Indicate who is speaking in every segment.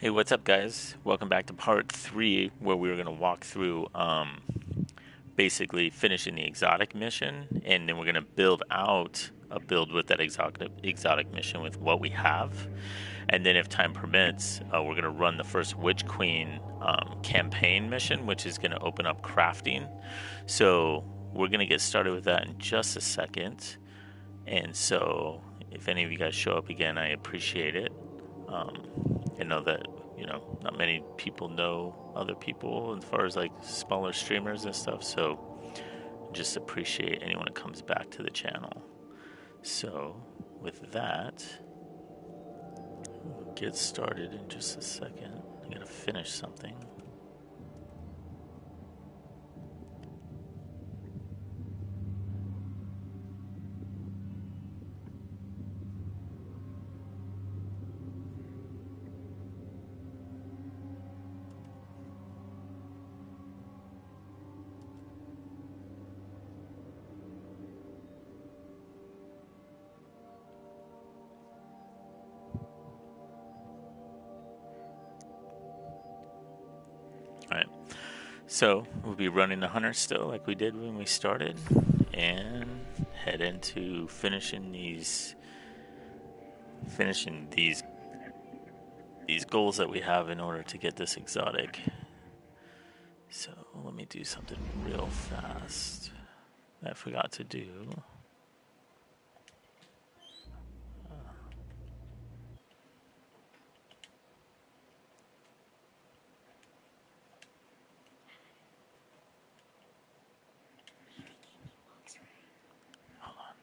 Speaker 1: Hey, what's up, guys? Welcome back to part three, where we were going to walk through basically finishing the exotic mission, and then we're going to build out a build with that exotic mission with what we have. And then, if time permits, we're going to run the first Witch Queen campaign mission, which is going to open up crafting. So, we're going to get started with that in just a second. And so, if any of you guys show up again, I appreciate it. I know that, not many people know other people as far as like smaller streamers and stuff, so just appreciate anyone that comes back to the channel. So, with that, we'll get started in just a second. I'm gonna finish something. Alright, so we'll be running the hunter still like we did when we started, and head into finishing these goals that we have in order to get this exotic. So let me do something real fast that I forgot to do. Hold on.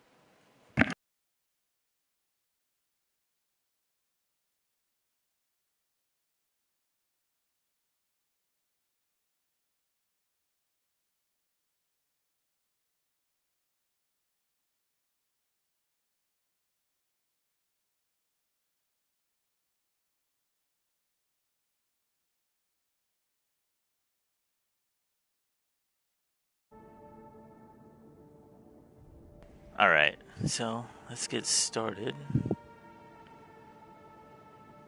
Speaker 1: Alright, so let's get started.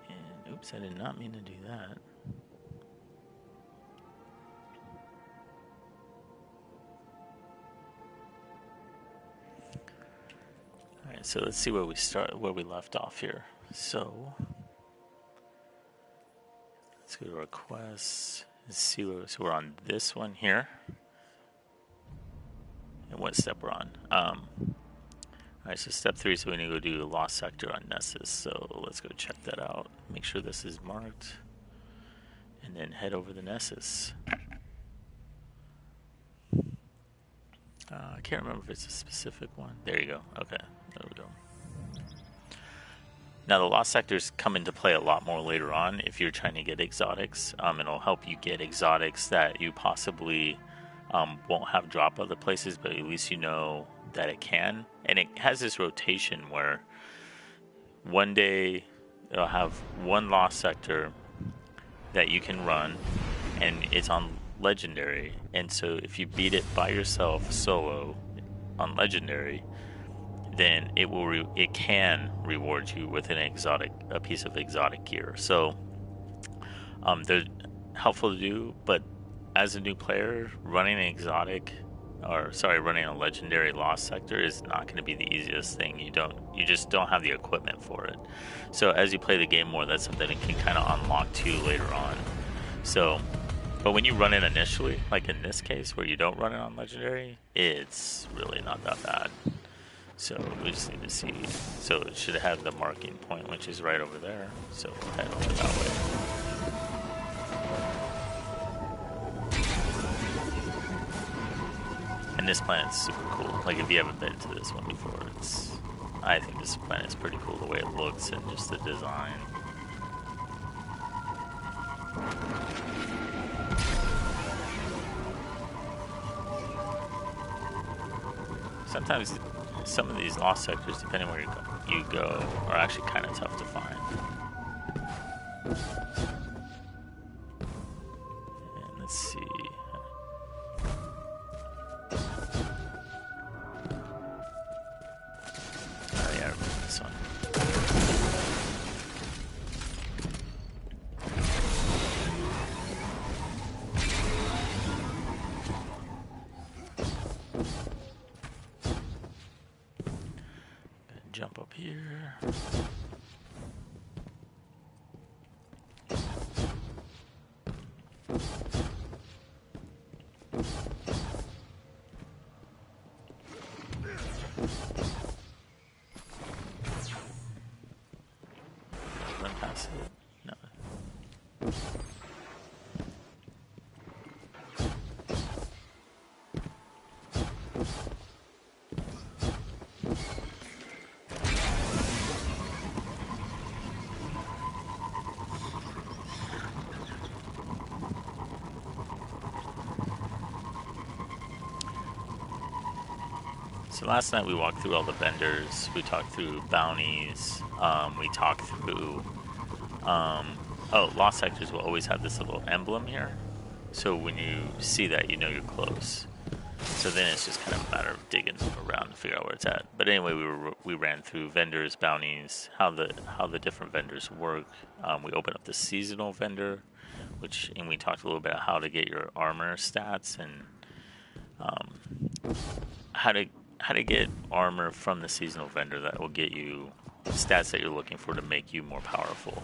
Speaker 1: And oops, I did not mean to do that. Alright, so let's see where we left off here. So let's go to requests. Let's see so we're on this one here. And what step we're on. Alright, so step 3, so we need to go do the lost sector on Nessus. So let's go check that out. Make sure this is marked. And then head over to Nessus. I can't remember if it's a specific one. There you go. Okay, there we go. Now the lost sectors come into play a lot more later on if you're trying to get exotics. It'll help you get exotics that you possibly won't have drop other places, but at least you know that it can. And it has this rotation where one day it'll have one lost sector that you can run, and it's on legendary. And so if you beat it by yourself solo on legendary, then it can reward you with a piece of exotic gear. So they're helpful to do, but as a new player, running a legendary lost sector is not going to be the easiest thing. You just don't have the equipment for it. So as you play the game more, that's something that can kind of unlock too later on. So, but when you run it initially, like in this case where you don't run it on legendary, it's really not that bad. So we just need to see. So it should have the marking point, which is right over there. So we'll head over that way. And this planet's super cool. Like, if you haven't been to this one before, I think this planet's pretty cool, the way it looks and just the design. Sometimes some of these lost sectors, depending where you go, are actually kind of tough to find. And let's see. Oh yeah, I remember this one. here. Run past it. No. So last night we walked through all the vendors, we talked through bounties, we talked through, oh, lost sectors will always have this little emblem here, so when you see that you know you're close. So then it's just kind of a matter of digging around to figure out where it's at. But anyway, we ran through vendors, bounties, how the different vendors work. We opened up the seasonal vendor, and we talked a little bit about how to get your armor stats and how to get armor from the seasonal vendor that will get you stats that you're looking for to make you more powerful.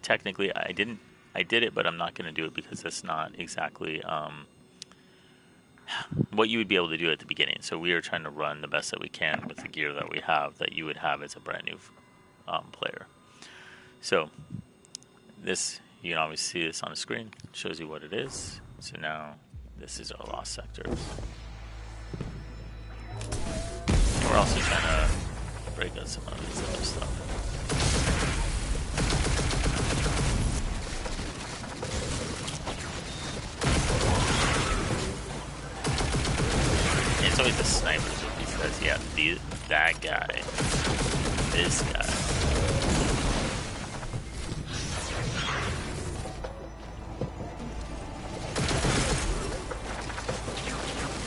Speaker 1: Technically, I did it, but I'm not going to do it because that's not exactly what you would be able to do at the beginning. So we are trying to run the best that we can with the gear that we have, that you would have as a brand new player. So this, you can always see this on the screen. It shows you what it is. So now this is our lost sector. And we're also trying to break out some of this other stuff. It's always the snipers because yeah, that guy, this guy.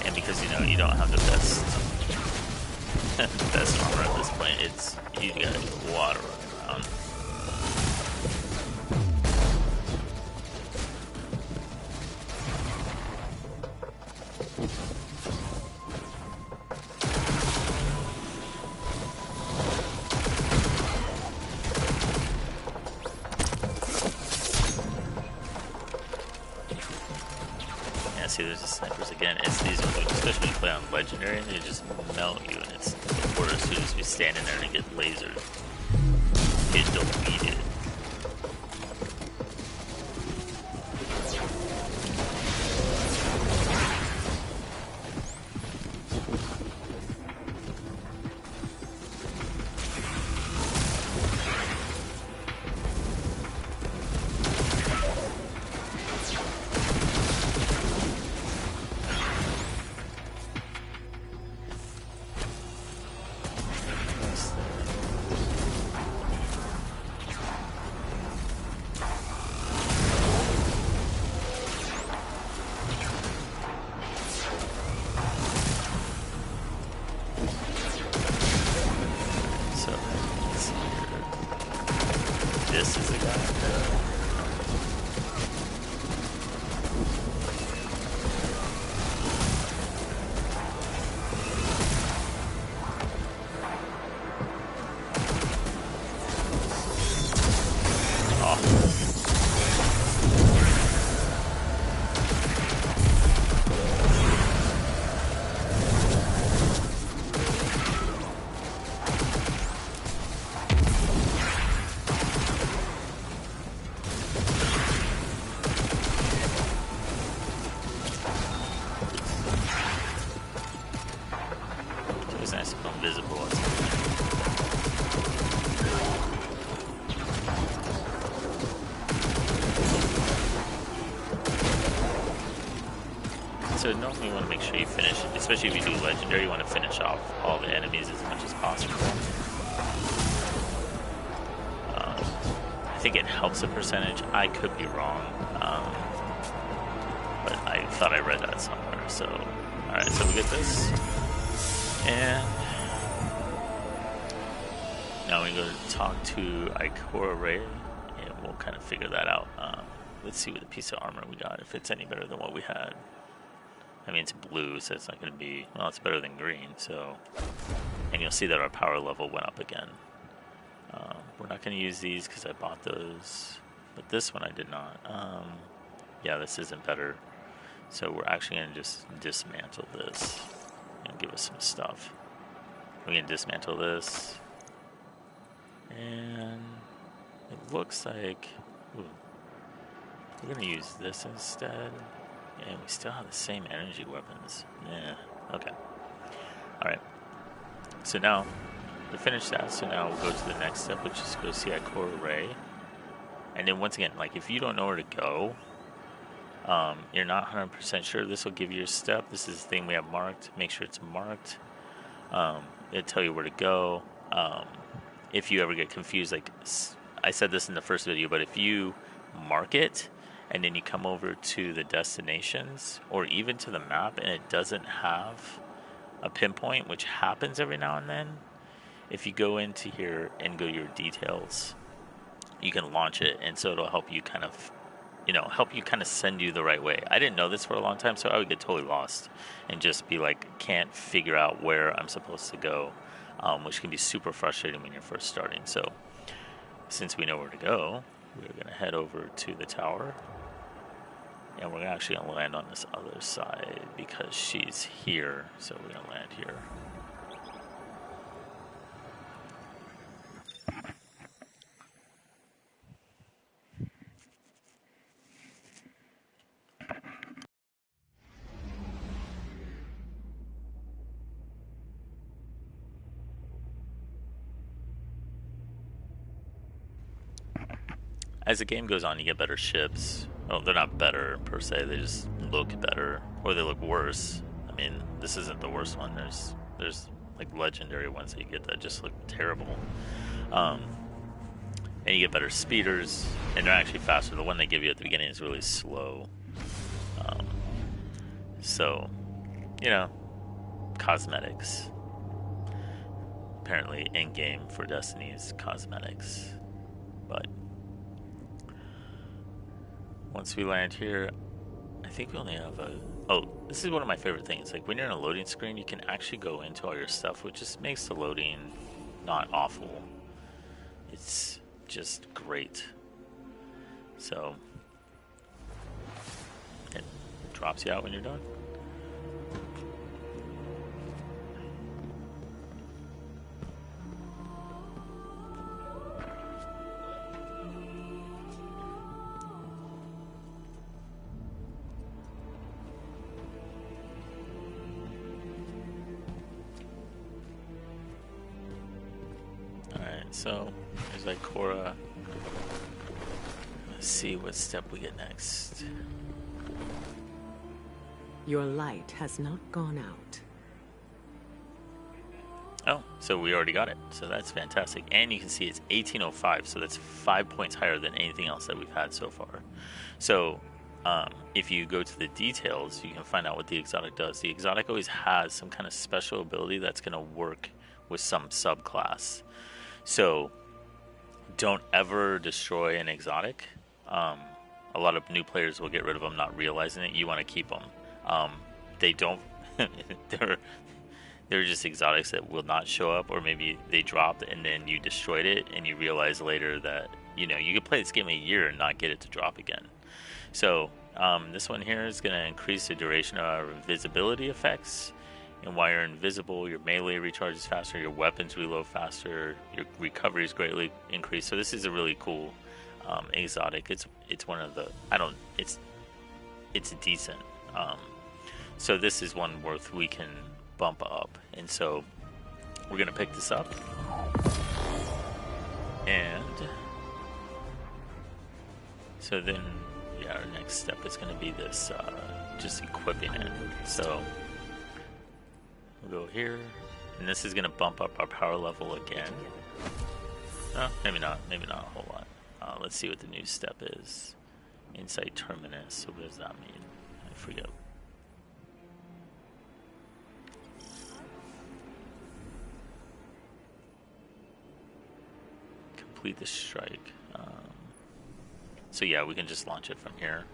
Speaker 1: And because you don't have the best best armor at this point, you gotta get water around. See, there's the snipers again. It's these ones, especially when you play on legendary, and they just melt you, and it's the worst. You just be standing there and get lasered, get deleted. This is the guy. So normally you want to make sure you finish, especially if you do legendary, you want to finish off all the enemies as much as possible. I think it helps a percentage. I could be wrong, but I thought I read that somewhere. So, alright, so we get this. And now we go to talk to Ikora Ray, and we'll kind of figure that out. Let's see what the piece of armor we got, if it's any better than what we had. I mean, it's blue, so it's not going to be... Well, it's better than green, so... and you'll see that our power level went up again. We're not going to use these because I bought those, but this one I did not. Yeah, this isn't better. So we're actually going to just dismantle this and give us some stuff. We're going to dismantle this. And it looks like ooh, we're going to use this instead. And we still have the same energy weapons. Yeah, okay. Alright. So now, we finished that, so now we'll go to the next step, which is go see that core array. And then once again, like if you don't know where to go, you're not 100% sure, this will give you a step. This is the thing we have marked. Make sure it's marked. It'll tell you where to go. If you ever get confused, like I said this in the first video, but if you mark it and then you come over to the destinations or even to the map and it doesn't have a pinpoint, which happens every now and then, if you go into here and go to your details, you can launch it, and so it'll help you kind of, send you the right way. I didn't know this for a long time, so I would get totally lost and just be like, can't figure out where I'm supposed to go, which can be super frustrating when you're first starting. So since we know where to go, we're going to head over to the tower, and we're actually going to land on this other side because she's here, so we're going to land here. As the game goes on, you get better ships. Oh, they're not better per se, they just look better, or they look worse. I mean, this isn't the worst one. There's like legendary ones that you get that just look terrible. And you get better speeders, and they're actually faster. The one they give you at the beginning is really slow. So, cosmetics. Apparently in-game for Destiny is cosmetics. But once we land here, I think we only have this is one of my favorite things. Like when you're in a loading screen, you can actually go into all your stuff, which just makes the loading not awful. It's just great. So it drops you out when you're done. So, there's like Cora. Let's see what step we get next.
Speaker 2: Your light has not gone out.
Speaker 1: Oh, so we already got it. So that's fantastic. And you can see it's 1805, so that's 5 points higher than anything else that we've had so far. So, if you go to the details, you can find out what the exotic does. The exotic always has some kind of special ability that's going to work with some subclass. So, don't ever destroy an exotic. A lot of new players will get rid of them, not realizing it. You want to keep them. They don't. they're just exotics that will not show up, or maybe they dropped and then you destroyed it, and you realize later that you could play this game a year and not get it to drop again. So this one here is going to increase the duration of our invisibility effects. And while you're invisible, your melee recharges faster, your weapons reload faster, your recovery is greatly increased. So this is a really cool exotic. It's one of the it's decent. So this is one worth we can bump up, and so we're gonna pick this up, and so then our next step is gonna be this just equipping it. So we'll go here, and this is going to bump up our power level again. Maybe not a whole lot. Let's see what the new step is. Insight Terminus, so what does that mean? I forget. Complete the strike. So yeah, we can just launch it from here.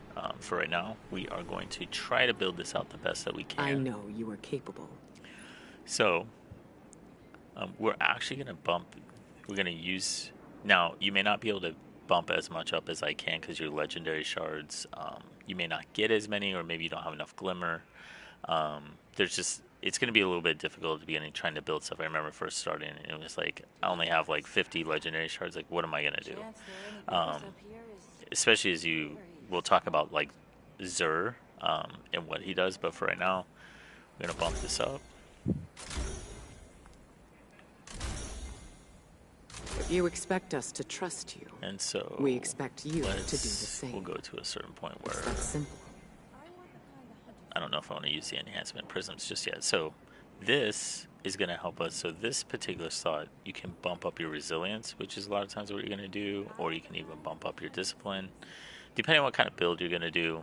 Speaker 1: For right now, we are going to try to build this out the best that we can.
Speaker 2: I know you are capable.
Speaker 1: So, We're actually going to bump. We're going to use. Now, you may not be able to bump as much up as I can because your legendary shards, you may not get as many, or maybe you don't have enough glimmer. There's just. It's going to be a little bit difficult at the beginning trying to build stuff. I remember first starting, and it was like, I only have like 50 legendary shards. Like, what am I going to do? Especially as we'll talk about like Zur and what he does, but for right now, we're going to bump this up.
Speaker 2: You expect us to trust you.
Speaker 1: And so
Speaker 2: we expect you to do the same.
Speaker 1: We'll go to a certain point where
Speaker 2: it's that simple.
Speaker 1: I don't know if I want to use the enhancement prisms just yet. So this is going to help us. So this particular slot, you can bump up your resilience, which is a lot of times what you're going to do, or you can even bump up your discipline, depending on what kind of build you're going to do.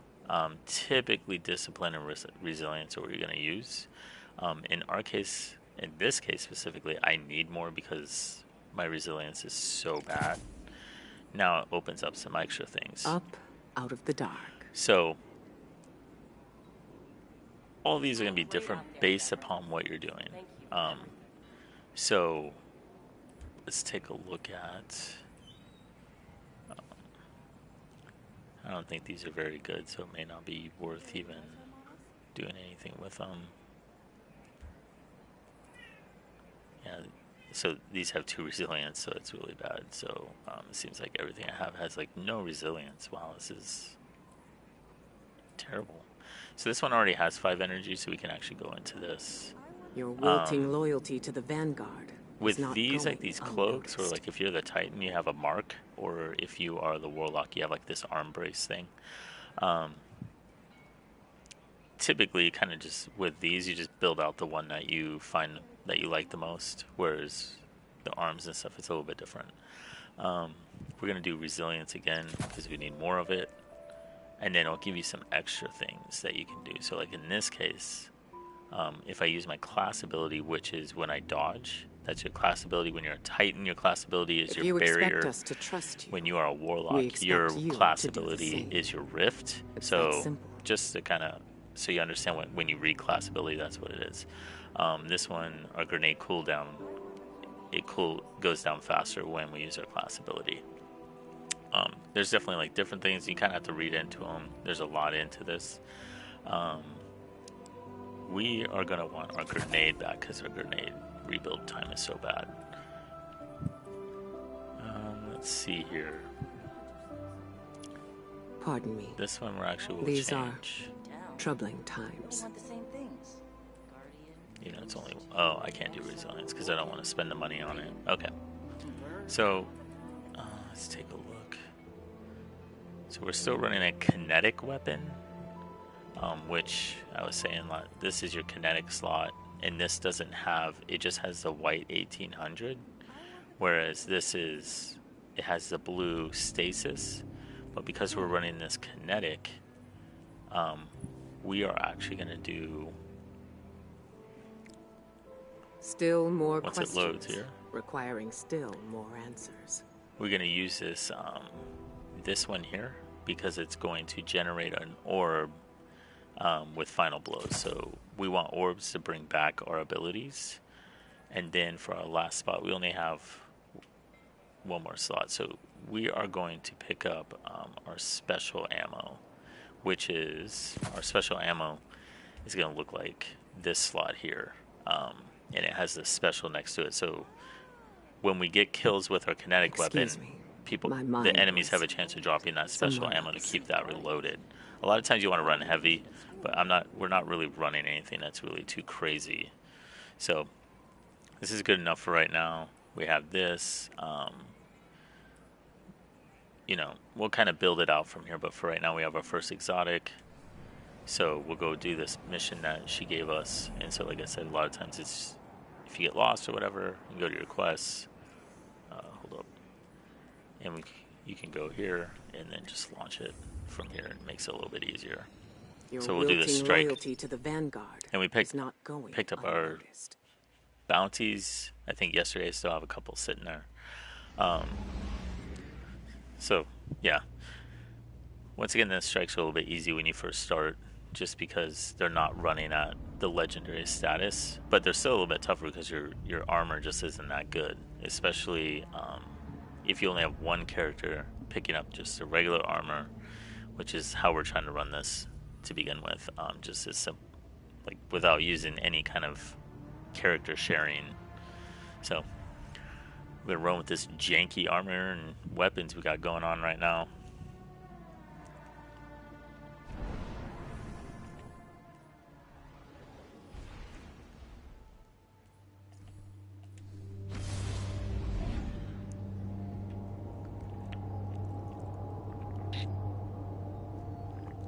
Speaker 1: Typically, discipline and resilience are what you're going to use. In our case, in this case specifically, I need more because my resilience is so bad. Now it opens up some extra things.
Speaker 2: Up out of the dark.
Speaker 1: So all these are going to be different based upon what you're doing. So let's take a look at. I don't think these are very good, so it may not be worth even doing anything with them. Yeah. So these have 2 resilience, so it's really bad. So it seems like everything I have has like no resilience. Wow, this is terrible. So this one already has 5 energy, so we can actually go into this.
Speaker 2: Your wilting loyalty to the Vanguard.
Speaker 1: With these, like these cloaks, or like if you're the Titan, you have a mark, or if you are the Warlock, you have like this arm brace thing. Typically, kind of just with these, you just build out the one that you find that you like the most, whereas the arms and stuff, it's a little bit different. We're going to do resilience again because we need more of it, and then it'll give you some extra things that you can do. So like in this case, if I use my class ability, which is when I dodge, that's your class ability. When you're a Titan, your class ability is your barrier.
Speaker 2: Expect us to trust you.
Speaker 1: When you are a Warlock, your class ability is your rift. So just to kind of, so you understand when you read class ability, that's what it is. This one, our grenade cooldown, it goes down faster when we use our class ability. There's definitely like different things. You kind of have to read into them. There's a lot into this. We are going to want our grenade back because our grenade rebuild time is so bad. Let's see here.
Speaker 2: Pardon me.
Speaker 1: This one we're actually will
Speaker 2: These
Speaker 1: change.
Speaker 2: Are troubling times.
Speaker 1: You know, it's only... Oh, I can't do resilience because I don't want to spend the money on it. Okay. So, let's take a look. So we're still running a kinetic weapon, which I was saying, like, this is your kinetic slot, and this doesn't have... It just has the white 1800, whereas this is... It has the blue stasis, but because we're running this kinetic, we are actually going to do...
Speaker 2: Still more
Speaker 1: Once
Speaker 2: questions,
Speaker 1: it loads here,
Speaker 2: requiring still more answers.
Speaker 1: we're going to use this this one here because it's going to generate an orb with final blows. So we want orbs to bring back our abilities, and then for our last spot, we only have one more slot. So we are going to pick up our special ammo, which is our special ammo is going to look like this slot here. And it has this special next to it. So when we get kills with our kinetic weapon, the enemies have a chance of dropping that special ammo to keep that reloaded. A lot of times you want to run heavy, but we're not really running anything that's really too crazy. So this is good enough for right now. We have this. You know, we'll kind of build it out from here, but for right now we have our first exotic. So we'll go do this mission that she gave us. And so, like I said, a lot of times it's, if you get lost or whatever, you go to your quests. Hold up. And you can go here and then just launch it from here. It makes it a little bit easier. So we'll do this strike.
Speaker 2: Loyalty to the Vanguard
Speaker 1: and we picked up our
Speaker 2: unnoticed.
Speaker 1: bounties. I think yesterday I still have a couple sitting there. So, yeah. Once again, this strike's a little bit easy when you first start. just because they're not running at the legendary status, but they're still a little bit tougher because your armor just isn't that good, especially if you only have one character picking up just a regular armor, which is how we're trying to run this to begin with, just as simple, like without using any kind of character sharing. So we're gonna run with this janky armor and weapons we got going on right now.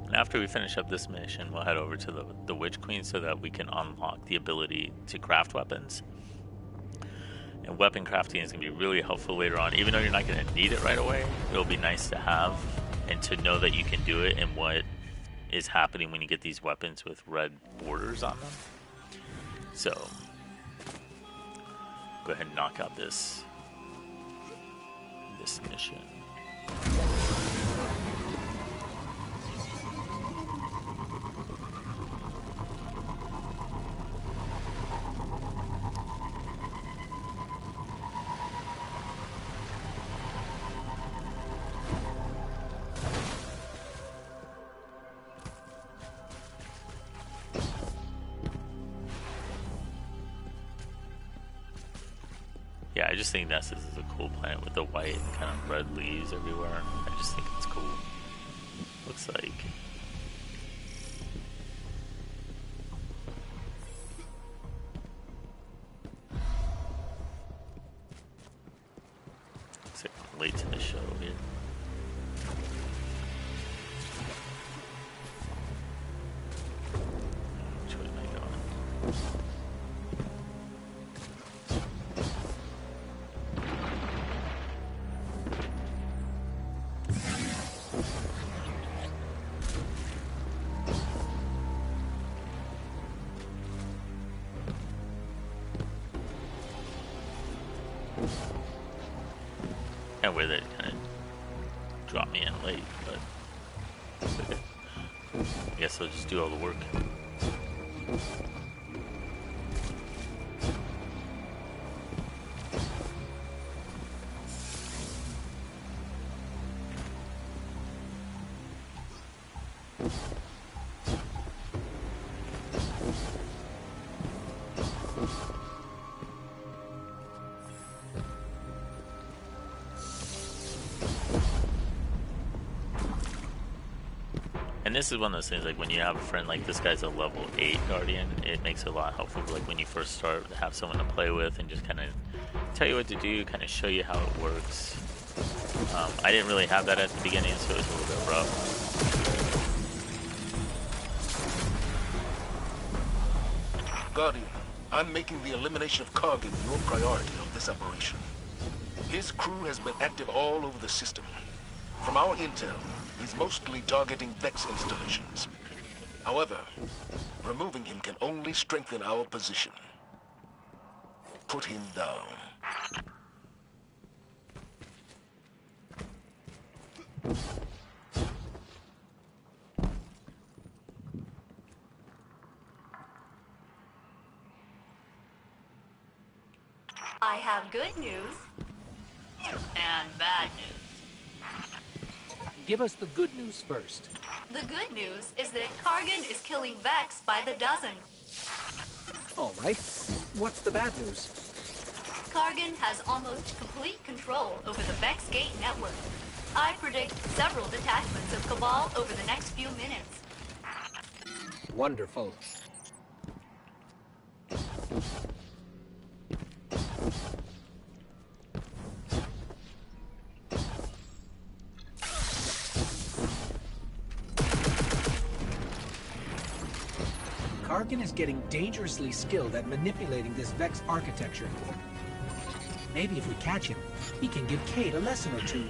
Speaker 1: And after we finish up this mission, we'll head over to the Witch Queen so that we can unlock the ability to craft weapons. And weapon crafting is going to be really helpful later on. Even though you're not going to need it right away, it'll be nice to have and to know that you can do it and what is happening when you get these weapons with red borders on them. So, go ahead and knock out this mission. Yeah, I just think Nessus is a cool planet with the white and kind of red leaves everywhere. I just think it's cool. Looks like... looks like I'm late to the show here. Which way am I going? Kind of weird that it kind of dropped me in late, but it's okay. I guess I'll just do all the work. And this is one of those things, like when you have a friend like this guy's a level 8 Guardian, it makes it a lot helpful, like when you first start, to have someone to play with and just kind of tell you what to do, kind of show you how it works. I didn't really have that at the beginning, so it was a little bit rough.
Speaker 3: Guardian, I'm making the elimination of Kargan your priority of this operation. His crew has been active all over the system. From our intel, he's mostly targeting Vex installations. However, removing him can only strengthen our position. Put him down.
Speaker 4: I have good news and bad news.
Speaker 5: Give us the good news first.
Speaker 4: The good news is that Kargan is killing Vex by the dozen.
Speaker 5: All right. What's the bad news?
Speaker 4: Kargan has almost complete control over the Vex Gate network. I predict several detachments of Cabal over the next few minutes.
Speaker 5: Wonderful. Kargan is getting dangerously skilled at manipulating this Vex architecture. Maybe if we catch him, he can give Kate a lesson or two.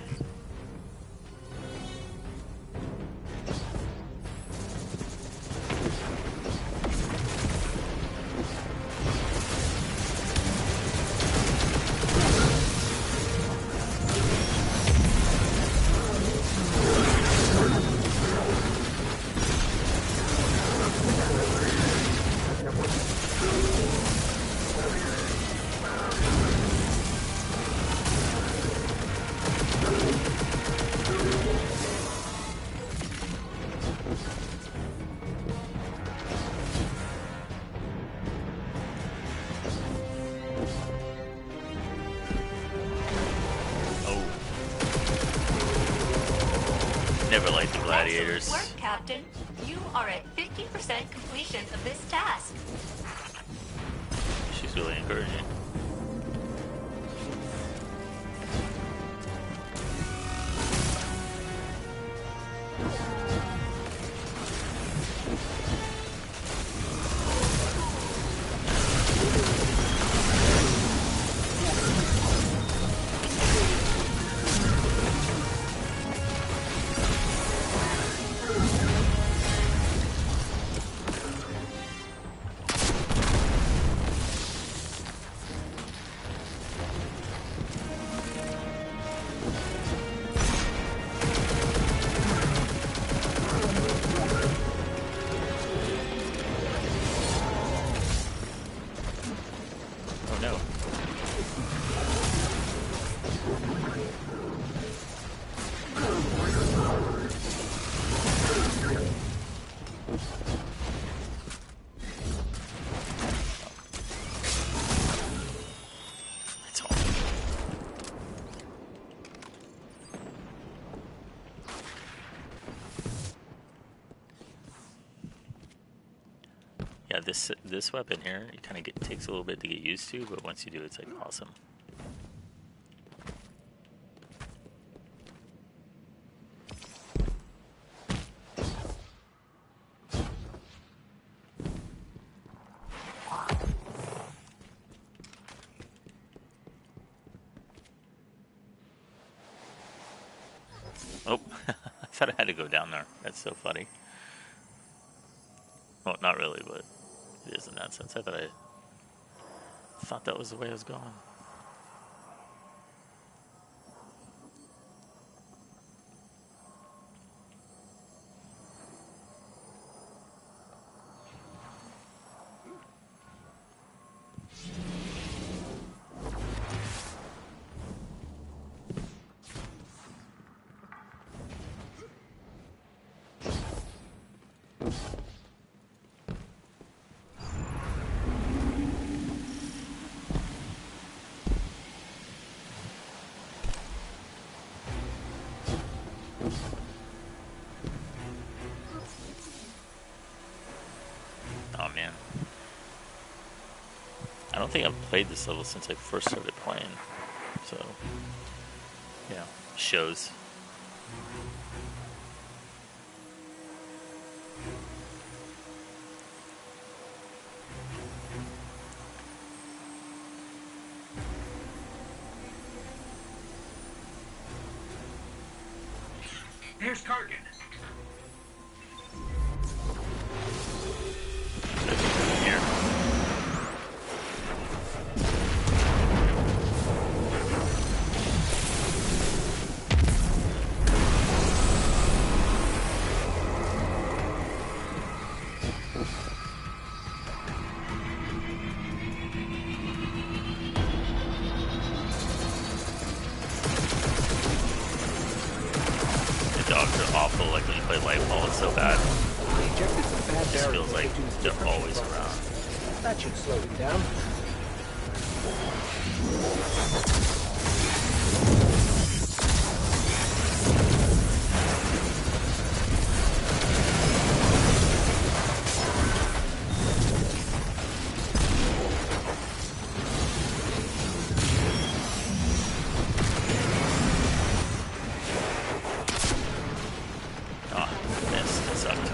Speaker 1: Never liked the gladiators.
Speaker 4: Excellent work, Captain. You are at 50% completion of this task.
Speaker 1: She's really encouraging. Oh no. That's all. Yeah, this weapon here, it kind of takes a little bit to get used to, but once you do, it's like awesome. Oh, I thought I had to go down there. That's so funny. Well, not really, but it is in that sense. I thought that was the way I was going. Oh man. I don't think I've played this level since I first started playing. So, yeah, shows.
Speaker 5: There's Kargan.
Speaker 1: Here. The dogs are awful, like when you play Lightfall, it's so bad.
Speaker 5: I injected some bad
Speaker 1: It just feels like
Speaker 5: into his
Speaker 1: they're
Speaker 5: destruction
Speaker 1: always
Speaker 5: process.
Speaker 1: around.
Speaker 5: That should slow it down.
Speaker 1: Ah, missed. That sucked.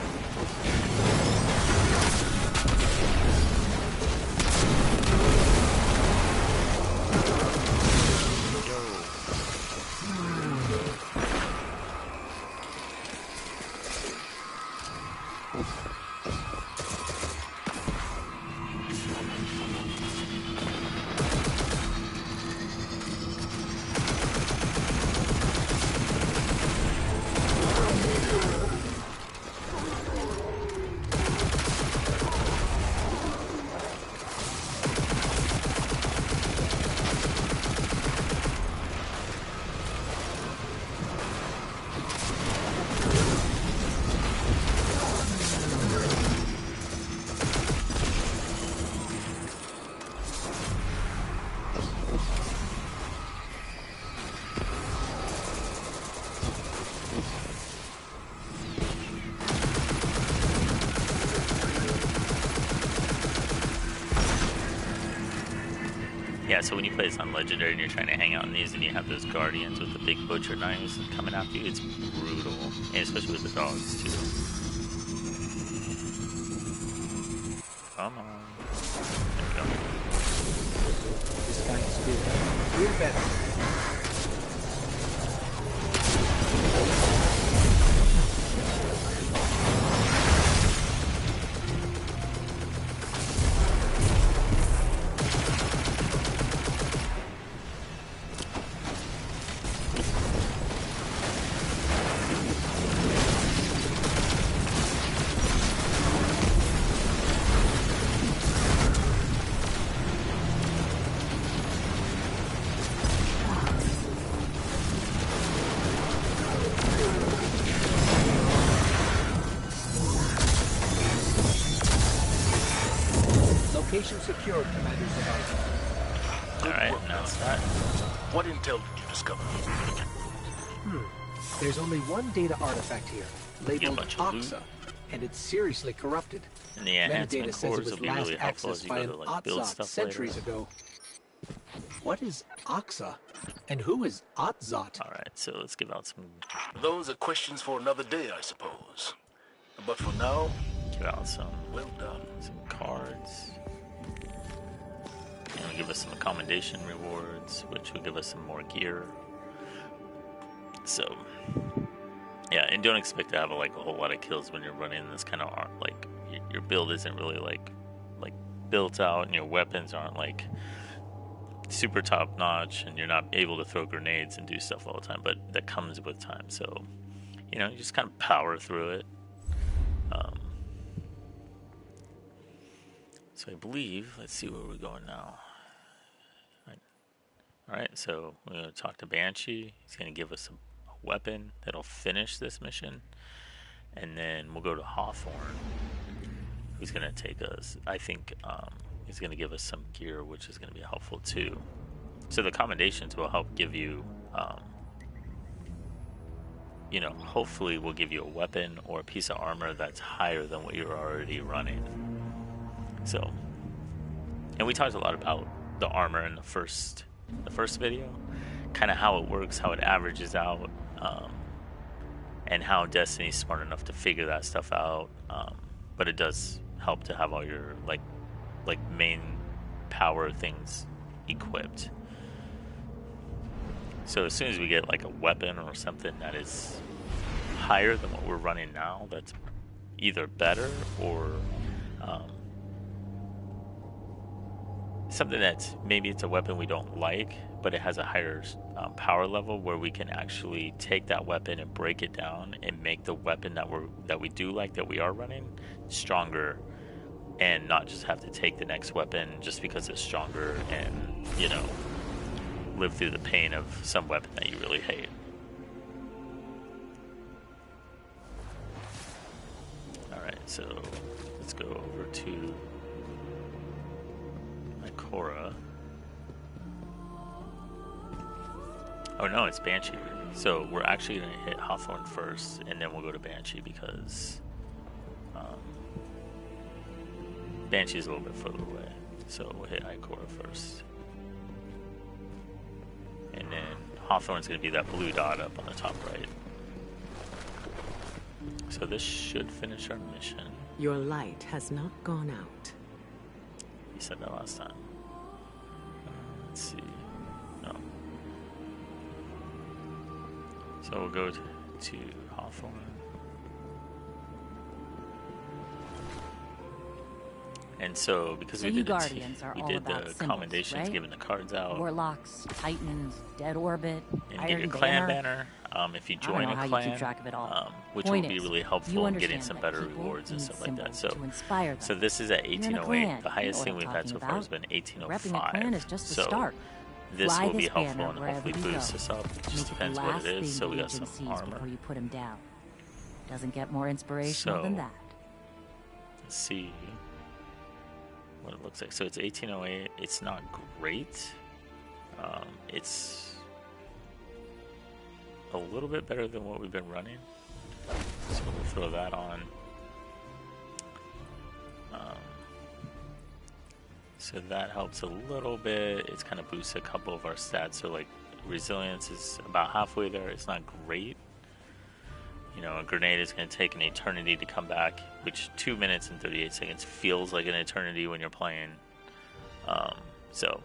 Speaker 1: Yeah, so when you play this on Legendary and you're trying to hang out in these and you have those guardians with the big butcher knives coming after you, it's brutal. And especially with the dogs, too. Come on. There we go.
Speaker 5: This kind of skill. We're better. Location secured, Commander Zavali.
Speaker 1: Alright, and that's that.
Speaker 3: What intel did you discover?
Speaker 5: There's only one data artifact here, labeled
Speaker 1: bunch of loot.
Speaker 5: Oxa, and it's seriously corrupted.
Speaker 1: And the enhancement
Speaker 5: Metadata says it
Speaker 1: cores
Speaker 5: was
Speaker 1: will be
Speaker 5: last
Speaker 1: really helpful as
Speaker 5: accessed
Speaker 1: you
Speaker 5: by
Speaker 1: go
Speaker 5: an
Speaker 1: to like build
Speaker 5: Otzot
Speaker 1: stuff
Speaker 5: centuries
Speaker 1: later.
Speaker 5: ago. What is Oxa? And who is Otzot?
Speaker 1: Alright, so let's give out some
Speaker 3: Those are questions for another day, I suppose. But for now, well done.
Speaker 1: some cards. And it'll give us some accommodation rewards, which will give us some more gear. So, yeah, and don't expect to have like a whole lot of kills when you're running this kind of art. Like your build isn't really like built out, and your weapons aren't like super top notch, and you're not able to throw grenades and do stuff all the time. But that comes with time. So, you know, you just kind of power through it. So I believe, let's see where we're going now. Alright, so we're going to talk to Banshee. He's going to give us a weapon that'll finish this mission. And then we'll go to Hawthorne, who's going to take us, I think, he's going to give us some gear, which is going to be helpful too. So the accommodations will help give you, you know, hopefully will give you a weapon or a piece of armor that's higher than what you're already running. So, and we talked a lot about the armor in the first video, kind of how it works, how it averages out, and how Destiny's smart enough to figure that stuff out. But it does help to have all your like main power things equipped. So as soon as we get like a weapon or something that is higher than what we're running now, that's either better or something that's maybe it's a weapon we don't like, but it has a higher power level where we can actually take that weapon and break it down and make the weapon that we do like, that we are running, stronger, and not just have to take the next weapon just because it's stronger and, you know, live through the pain of some weapon that you really hate. Alright, so let's go over to Cora. Oh no, it's Banshee. So we're actually going to hit Hawthorne first, and then we'll go to Banshee because Banshee's a little bit further away. So we'll hit Ikora first. And then Hawthorne's going to be that blue dot up on the top right. So this should finish our mission.
Speaker 2: Your light has not gone out.
Speaker 1: You said that last time. Let's see. No. So we'll go to Hawthorne. And so, because we did the commendations,
Speaker 6: right?
Speaker 1: giving the cards out.
Speaker 6: Warlocks, Titans, Dead Orbit,
Speaker 1: And
Speaker 6: Iron
Speaker 1: get your clan banner. If you join
Speaker 6: know
Speaker 1: a
Speaker 6: how you
Speaker 1: clan,
Speaker 6: keep track of it all.
Speaker 1: which
Speaker 6: Point
Speaker 1: will be
Speaker 6: is,
Speaker 1: really
Speaker 6: you
Speaker 1: helpful in getting
Speaker 6: understand
Speaker 1: some
Speaker 6: that
Speaker 1: better
Speaker 6: people
Speaker 1: rewards and
Speaker 6: need
Speaker 1: stuff like that.
Speaker 6: symbols to inspire them.
Speaker 1: So this is at
Speaker 6: You're in a
Speaker 1: 1808.
Speaker 6: clan.
Speaker 1: The
Speaker 6: You
Speaker 1: highest
Speaker 6: know
Speaker 1: thing
Speaker 6: what
Speaker 1: we've
Speaker 6: I'm
Speaker 1: had so
Speaker 6: talking
Speaker 1: far has
Speaker 6: about.
Speaker 1: been
Speaker 6: Repping a
Speaker 1: 1805.
Speaker 6: clan is just the
Speaker 1: So
Speaker 6: start.
Speaker 1: this
Speaker 6: Fly
Speaker 1: will be
Speaker 6: this
Speaker 1: helpful
Speaker 6: banner
Speaker 1: and
Speaker 6: wherever
Speaker 1: hopefully
Speaker 6: you
Speaker 1: boost
Speaker 6: go.
Speaker 1: us up. It
Speaker 6: Make
Speaker 1: just
Speaker 6: it the
Speaker 1: depends what
Speaker 6: last
Speaker 1: it is.
Speaker 6: thing
Speaker 1: So we
Speaker 6: the
Speaker 1: got some
Speaker 6: agent sees
Speaker 1: armor.
Speaker 6: before you put him down. Doesn't get more inspirational than
Speaker 1: So-
Speaker 6: that.
Speaker 1: Let's see what it looks like. So it's 1808. It's not great. It's a little bit better than what we've been running. So we'll throw that on. So that helps a little bit. It's kind of boosts a couple of our stats. So like resilience is about halfway there. It's not great. You know, a grenade is going to take an eternity to come back, which 2 minutes and 38 seconds feels like an eternity when you're playing. So,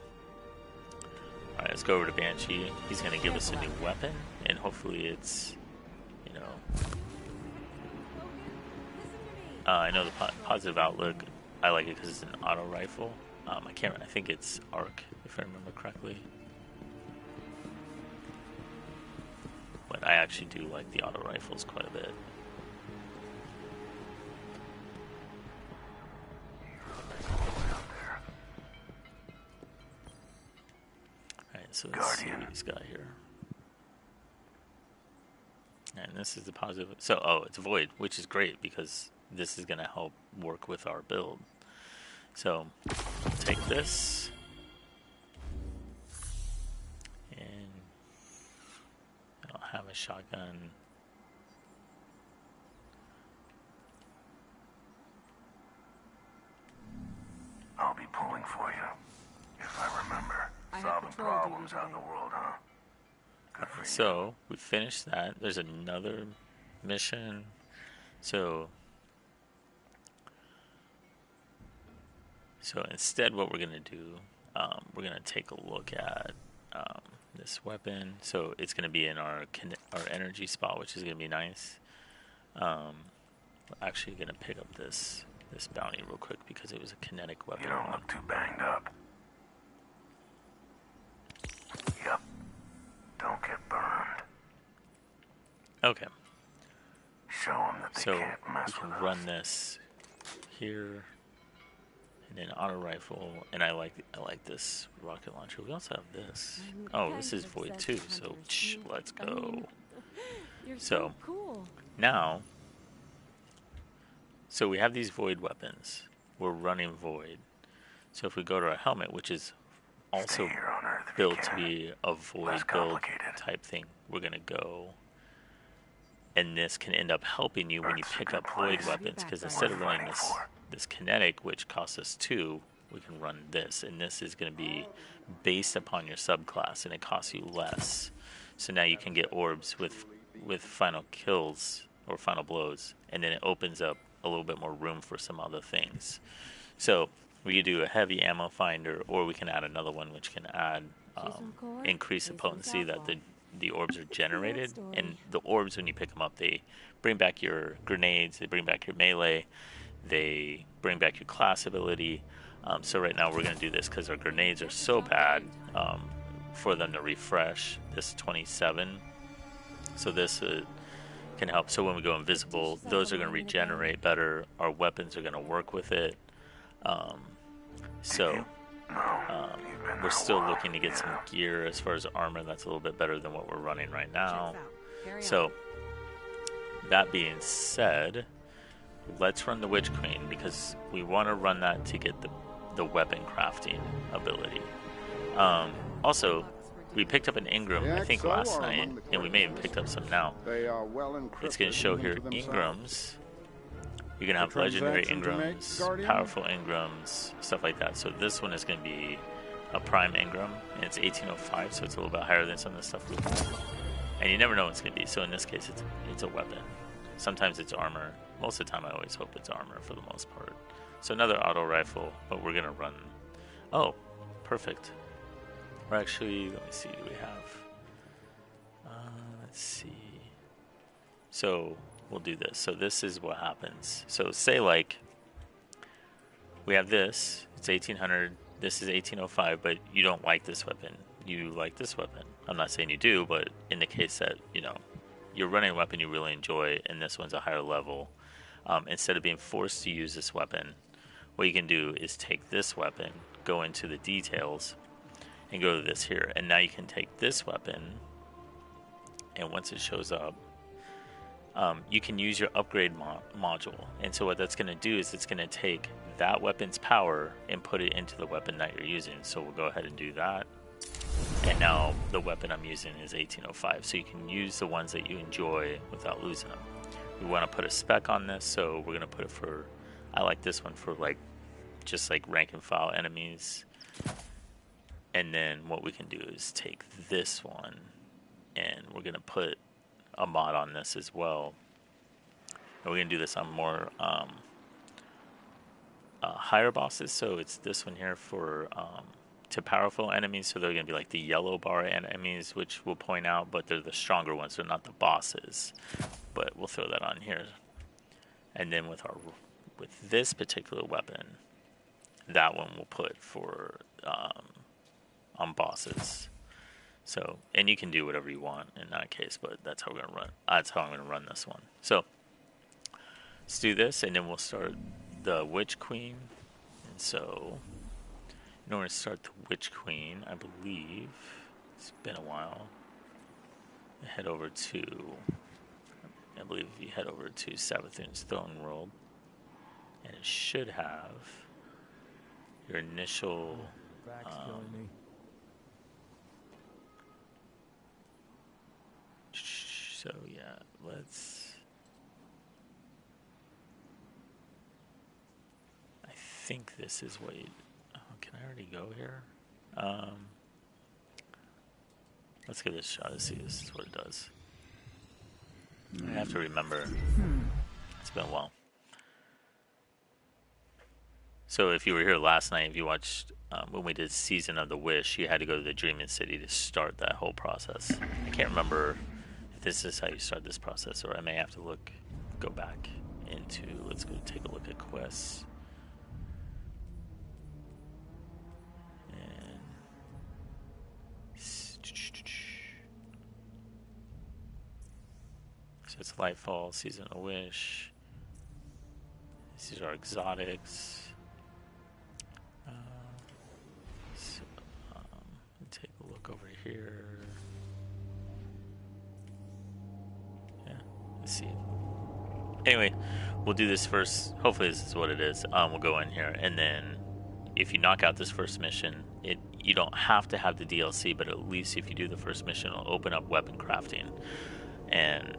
Speaker 1: alright, let's go over to Banshee. He's going to give us a new weapon, and hopefully it's, you know... I know the positive outlook, I like it because it's an auto rifle. I think it's arc, if I remember correctly. But I actually do like the auto rifles quite a bit. Alright, so let's see what he's got here. And this is the positive. So, oh, it's void, which is great because this is going to help work with our build. So, take this. And I'll have a shotgun.
Speaker 7: I'll be pulling for you, if I remember. Solving problems out in the world, huh? Good for you.
Speaker 1: So, we finished that. There's another mission. So instead what we're going to do, we're going to take a look at this weapon. So it's going to be in our energy spot, which is going to be nice. We're actually going to pick up this bounty real quick because it was a kinetic weapon.
Speaker 7: You don't look too banged up. Yep. Don't get burned.
Speaker 1: Okay.
Speaker 7: Show them that they can't mess
Speaker 1: we can
Speaker 7: with
Speaker 1: run
Speaker 7: us.
Speaker 1: this here, and then auto rifle, and I like this rocket launcher. We also have this. Oh, this is void too. So let's go.
Speaker 6: You're
Speaker 1: So
Speaker 6: cool.
Speaker 1: now, so we have these void weapons. We're running void. So if we go to our helmet, which is also
Speaker 7: Stay here on Earth if you
Speaker 1: built to
Speaker 7: can.
Speaker 1: be a void
Speaker 7: Less
Speaker 1: build
Speaker 7: complicated.
Speaker 1: type thing, we're gonna go. And this can end up helping you when you
Speaker 7: Earth's a
Speaker 1: pick
Speaker 7: good
Speaker 1: up void
Speaker 7: place.
Speaker 1: weapons, because instead of
Speaker 7: Worth
Speaker 1: running
Speaker 7: fighting for.
Speaker 1: this kinetic, which costs us 2, we can run this, and this is going to be based upon your subclass, and it costs you less. So now you can get orbs with final kills or final blows, and then it opens up a little bit more room for some other things. So we could do a heavy ammo finder, or we can add another one which can add increase the potency that the orbs are generated. And the orbs, when you pick them up, they bring back your grenades, they bring back your melee, they bring back your class ability. So right now we're going to do this because our grenades are so bad for them to refresh. This 27. So this can help. So when we go invisible, those are going to regenerate better. Our weapons are going to work with it. We're still looking to get some gear as far as armor that's a little bit better than what we're running right now. So that being said, let's run the Witch Queen because we want to run that to get the weapon crafting ability. Also, we picked up an Ingram, I think, last night, and we may have picked up some now. It's going to show here Ingrams. You're going to have legendary Ingrams, powerful Ingrams, stuff like that. So this one is going to be a prime Ingram, and it's 1805, so it's a little bit higher than some of the stuff we have. And you never know what it's going to be. So in this case, it's a weapon. Sometimes it's armor. Most of the time, I always hope it's armor for the most part. So another auto rifle, but we're going to run... Oh, perfect. We're actually... Let me see, do we have... let's see... So... We'll do this. So this is what happens. So say like we have this, it's 1800, this is 1805, but you don't like this weapon. You like this weapon. I'm not saying you do, but in the case that, you know, you're running a weapon you really enjoy and this one's a higher level, instead of being forced to use this weapon, what you can do is take this weapon, go into the details, and go to this here. And now you can take this weapon, and once it shows up, you can use your upgrade module. And so what that's going to do is it's going to take that weapon's power and put it into the weapon that you're using. So we'll go ahead and do that. And now the weapon I'm using is 1805. So you can use the ones that you enjoy without losing them. We want to put a spec on this, so we're going to put it for, I like this one for like just like rank and file enemies. And then what we can do is take this one, and we're gonna put a mod on this as well. And we're gonna do this on more higher bosses. So it's this one here for to powerful enemies. So they're gonna be like the yellow bar enemies, which we'll point out, but they're the stronger ones. They're not the bosses. But we'll throw that on here. And then with this particular weapon, that one we'll put for on bosses. So, and you can do whatever you want in that case, but that's how we're gonna run. That's how I'm gonna run this one. So let's do this, and then we'll start the Witch Queen. And so, in order to start the Witch Queen, I believe it's been a while. Head over to, I believe if you head over to Savathun's Throne World, and it should have your initial. So yeah, let's. I think this is what you. Oh, can I already go here? Let's give this a shot to see if this is what it does. I have to remember. It's been a while. So if you were here last night, if you watched when we did Season of the Wish, you had to go to the Dreaming City to start that whole process. I can't remember if this is how you start this process, or I may have to go back into, let's go take a look at quests. And so it's Lightfall, Season of the Wish. These are exotics. Take a look over here. Yeah, let's see. Anyway, we'll do this first. Hopefully this is what it is. We'll go in here, and then if you knock out this first mission, you don't have to have the DLC, but at least if you do the first mission, it'll open up weapon crafting. And,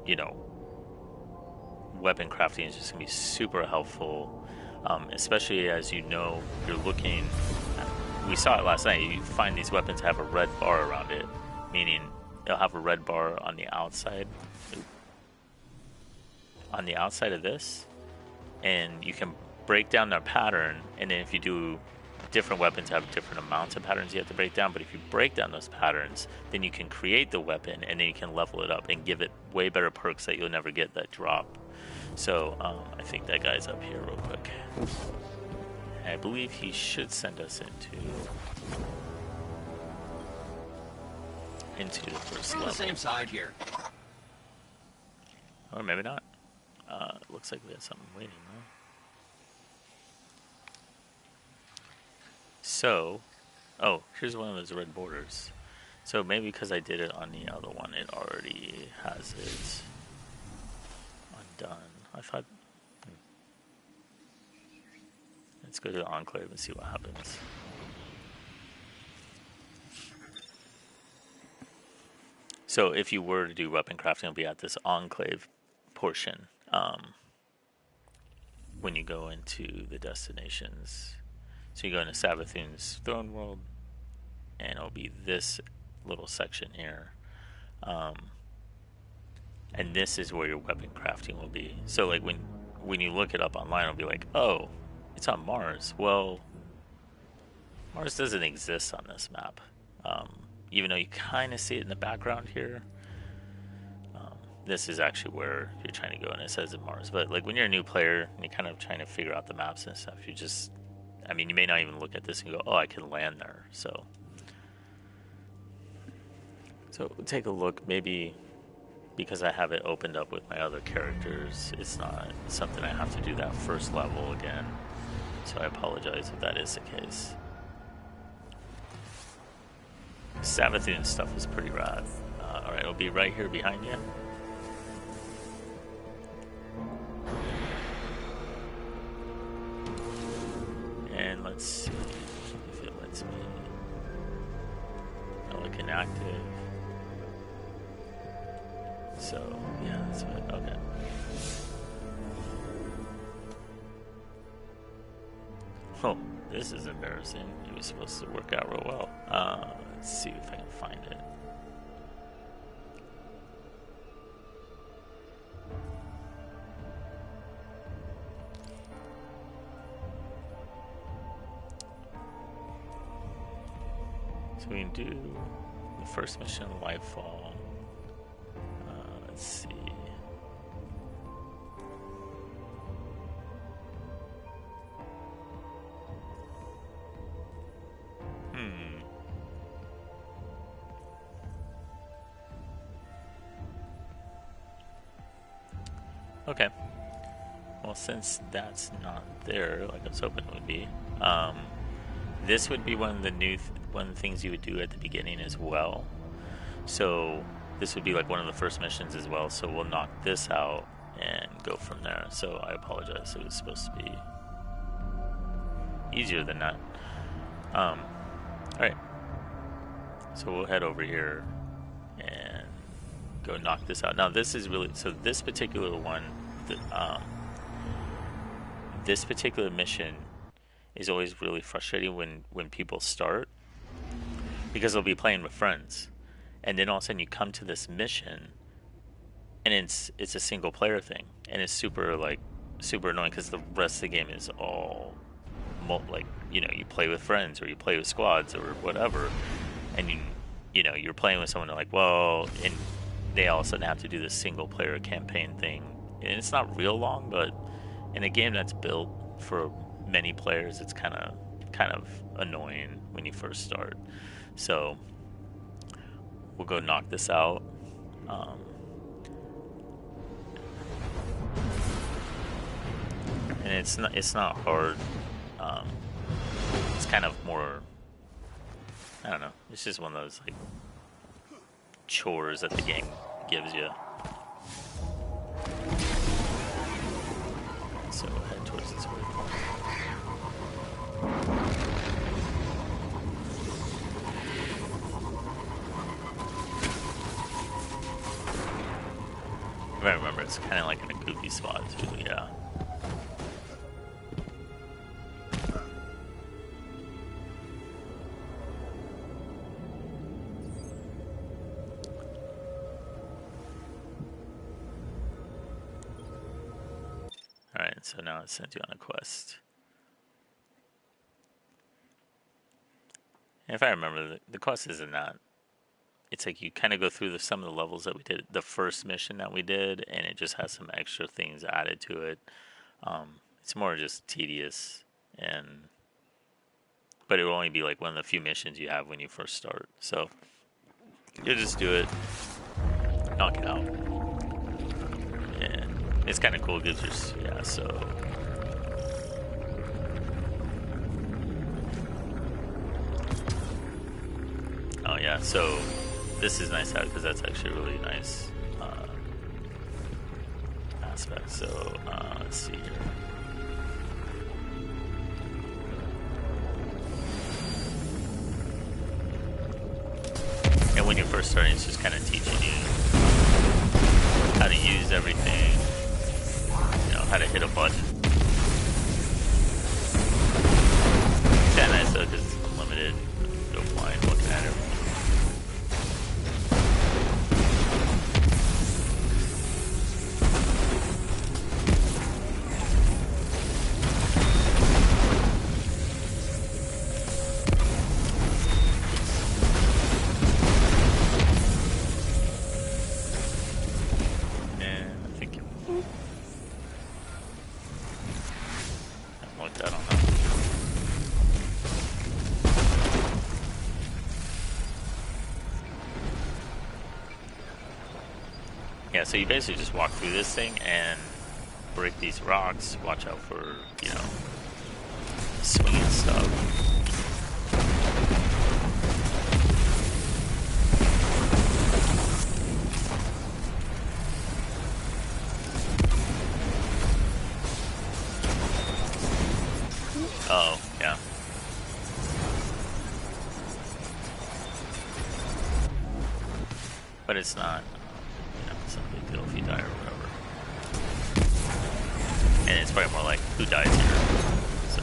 Speaker 1: you know, weapon crafting is just going to be super helpful, especially as you know, you're looking. We saw it last night. You find these weapons have a red bar around it, meaning they'll have a red bar on the outside. On the outside of this, and you can break down their pattern. And then if you do, different weapons have different amounts of patterns you have to break down. But if you break down those patterns, then you can create the weapon, and then you can level it up and give it way better perks that you'll never get that drop. So I think that guy's up here real quick. I believe he should send us into the first level.
Speaker 8: On the same side here.
Speaker 1: Or maybe not. It looks like we had something waiting though. So, oh, here's one of those red borders. So maybe because I did it on the other one, it already has it undone. I thought. Let's go to the Enclave and see what happens. So if you were to do weapon crafting, it'll be at this Enclave portion when you go into the destinations. So you go into Savathun's Throne World, and it'll be this little section here. And this is where your weapon crafting will be. So like when you look it up online, it'll be like, oh, it's on Mars. Well, Mars doesn't exist on this map. Even though you kind of see it in the background here. This is actually where you're trying to go, and it says in Mars. But like when you're a new player and you're kind of trying to figure out the maps and stuff, you just, I mean, you may not even look at this and go, oh, I can land there. So take a look. Maybe because I have it opened up with my other characters, it's not something I have to do that first level again. So I apologize if that is the case. Savathun stuff is pretty rad. Alright, it'll be right here behind you. And let's see if it lets me. Oh, like inactive. So, yeah, that's what. Okay. Oh, this is embarrassing. It was supposed to work out real well. Let's see if I can find it. So we can do the first mission, Lightfall. Let's see. Okay. Well, since that's not there, like I was hoping it would be, this would be one of the one of the things you would do at the beginning as well. So this would be like one of the first missions as well. So we'll knock this out and go from there. So I apologize. It was supposed to be easier than that. All right. So we'll head over here and go knock this out. Now this is really, so this particular one, this particular mission is always really frustrating when people start, because they'll be playing with friends, and then all of a sudden you come to this mission and it's a single player thing, and it's super annoying because the rest of the game is all like, you know, you play with friends or you play with squads or whatever, and you're playing with someone like, well, and they all of a sudden have to do this single player campaign thing, and it's not real long, but in a game that's built for many players, it's kind of annoying when you first start. So we'll go knock this out. And it's not hard. It's kind of more, I don't know, it's just one of those like chores that the game gives you. So head towards this way. If I remember, it's kind of like in a goofy spot too, yeah. Alright, so now it sends you on a quest. And if I remember, the quest isn't that. It's like you kind of go through some of the levels that we did, the first mission that we did, and it just has some extra things added to it. It's more just tedious, but it will only be like one of the few missions you have when you first start. So you'll just do it, knock it out. And it's kind of cool, gives you, yeah, so. Oh yeah, so this is nice because that's actually a really nice aspect. So let's see here. And when you're first starting, it's just kind of teaching you how to use everything, you know, how to hit a button. It's kind of nice though because it's unlimited. Go blind looking at everything. Yeah, so you basically just walk through this thing and break these rocks. Watch out for, you know, swinging stuff. Oh, yeah. But it's not, you know, it's not a big deal if you die or whatever. And it's probably more like, who dies here? So.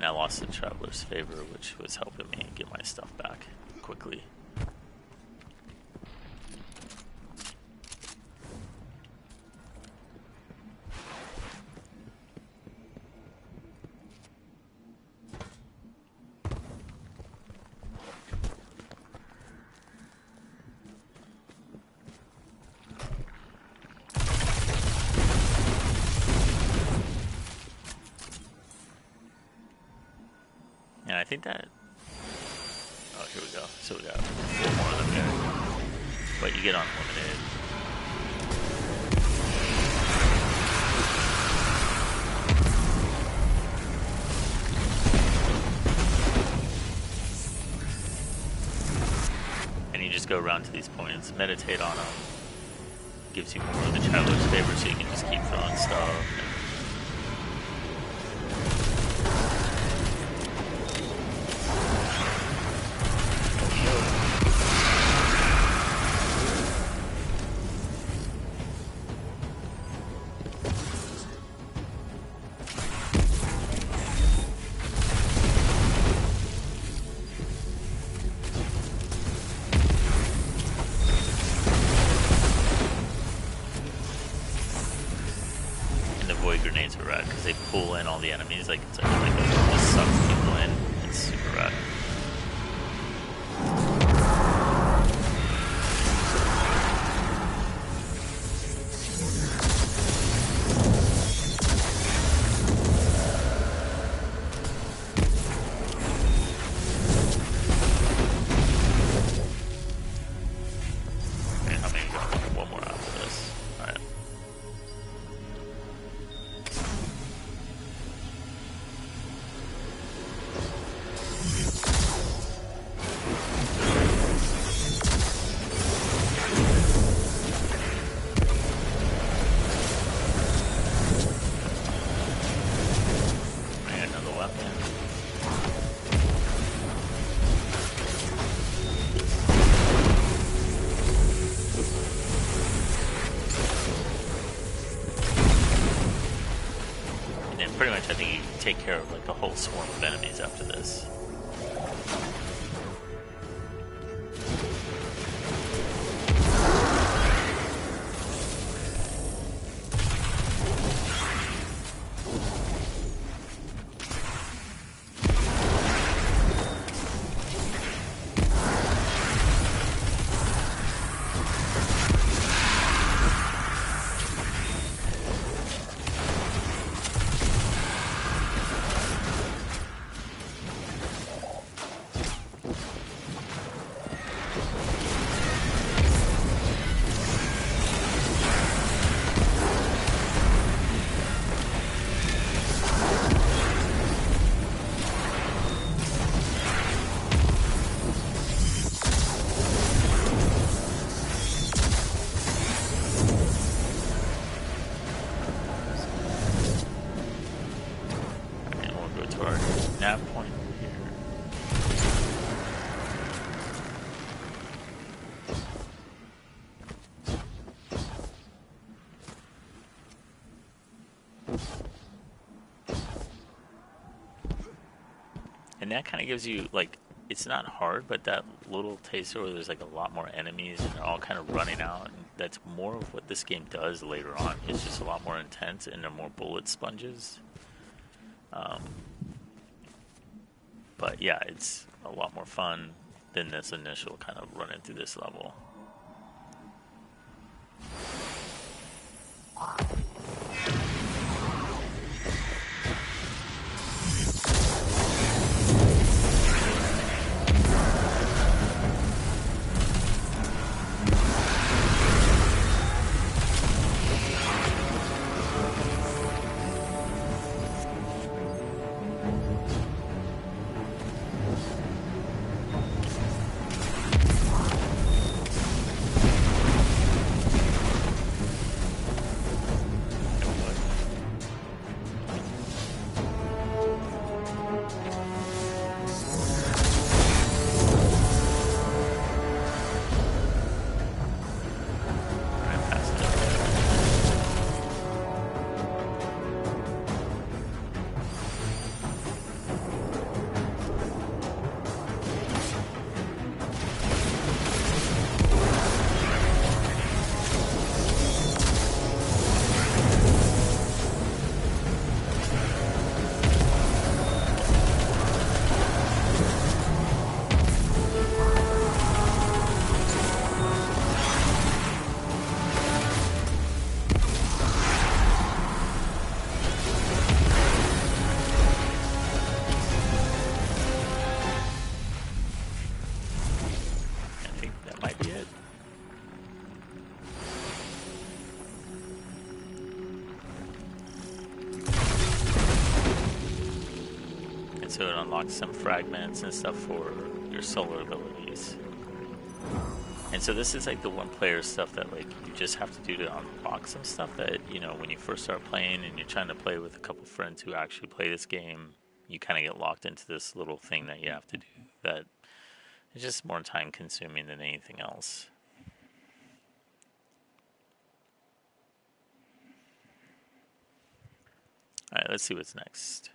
Speaker 1: I lost the Traveler's Favor, which was helping me get my stuff back quickly. And I think that... Oh, here we go. So we got 4 more of them there. But you get unlimited. And you just go around to these points, meditate on them. Gives you more of the Traveler's Favor, so you can just keep throwing stuff. Grenades are rad because they pull in all the enemies, like it's like it just sucks people in. It's super rad. And how many go? One more after this. Alright. Pretty much, I think you can take care of like a whole swarm of enemies after this. Nav point over here. And that kind of gives you, like, it's not hard, but that little taster where there's like a lot more enemies and they're all kind of running out. And that's more of what this game does later on. It's just a lot more intense and they're more bullet sponges. But yeah, it's a lot more fun than this initial kind of running through this level. So it unlocks some fragments and stuff for your solar abilities. And so this is like the one-player stuff that like you just have to do to unlock some stuff that, you know, when you first start playing and you're trying to play with a couple friends who actually play this game, you kind of get locked into this little thing that you have to do that is just more time-consuming than anything else. All right, let's see what's next.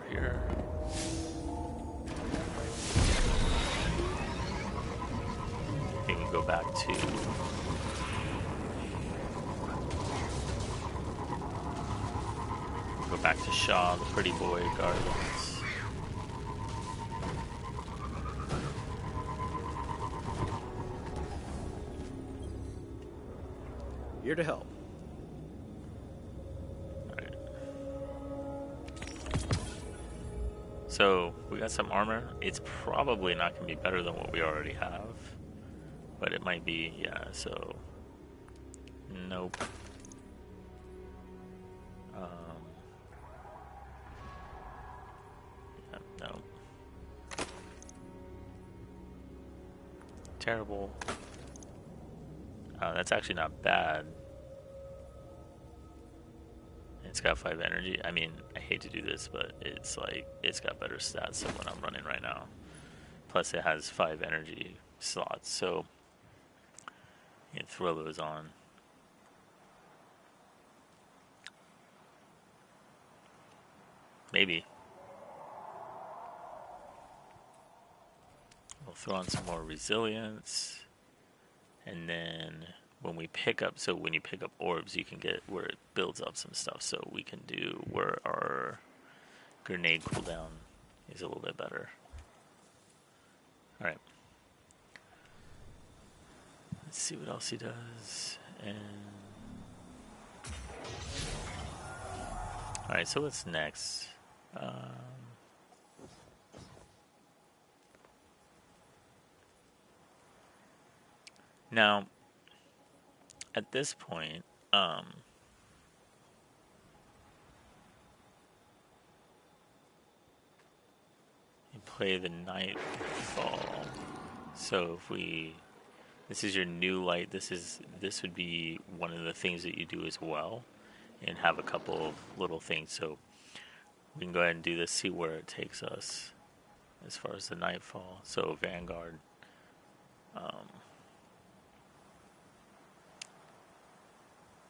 Speaker 1: Here. We can go back to Shaw, the pretty boy gardens.
Speaker 8: Here to help.
Speaker 1: So, we got some armor. It's probably not going to be better than what we already have. But it might be, yeah, so... Nope. Yeah, nope. Terrible. That's actually not bad. It's got 5 energy. I mean, I hate to do this, but it's like, it's got better stats than what I'm running right now. Plus it has 5 energy slots, so you can throw those on. Maybe. We'll throw on some more resilience. And then when we pick up, so when you pick up orbs, you can get where it builds up some stuff. So we can do where our grenade cooldown is a little bit better. Alright. Let's see what else he does. And alright, so what's next? Now, at this point, you play the Nightfall. So if this is your new light. This would be one of the things that you do as well, and have a couple of little things. So we can go ahead and do this. See where it takes us as far as the Nightfall. So Vanguard.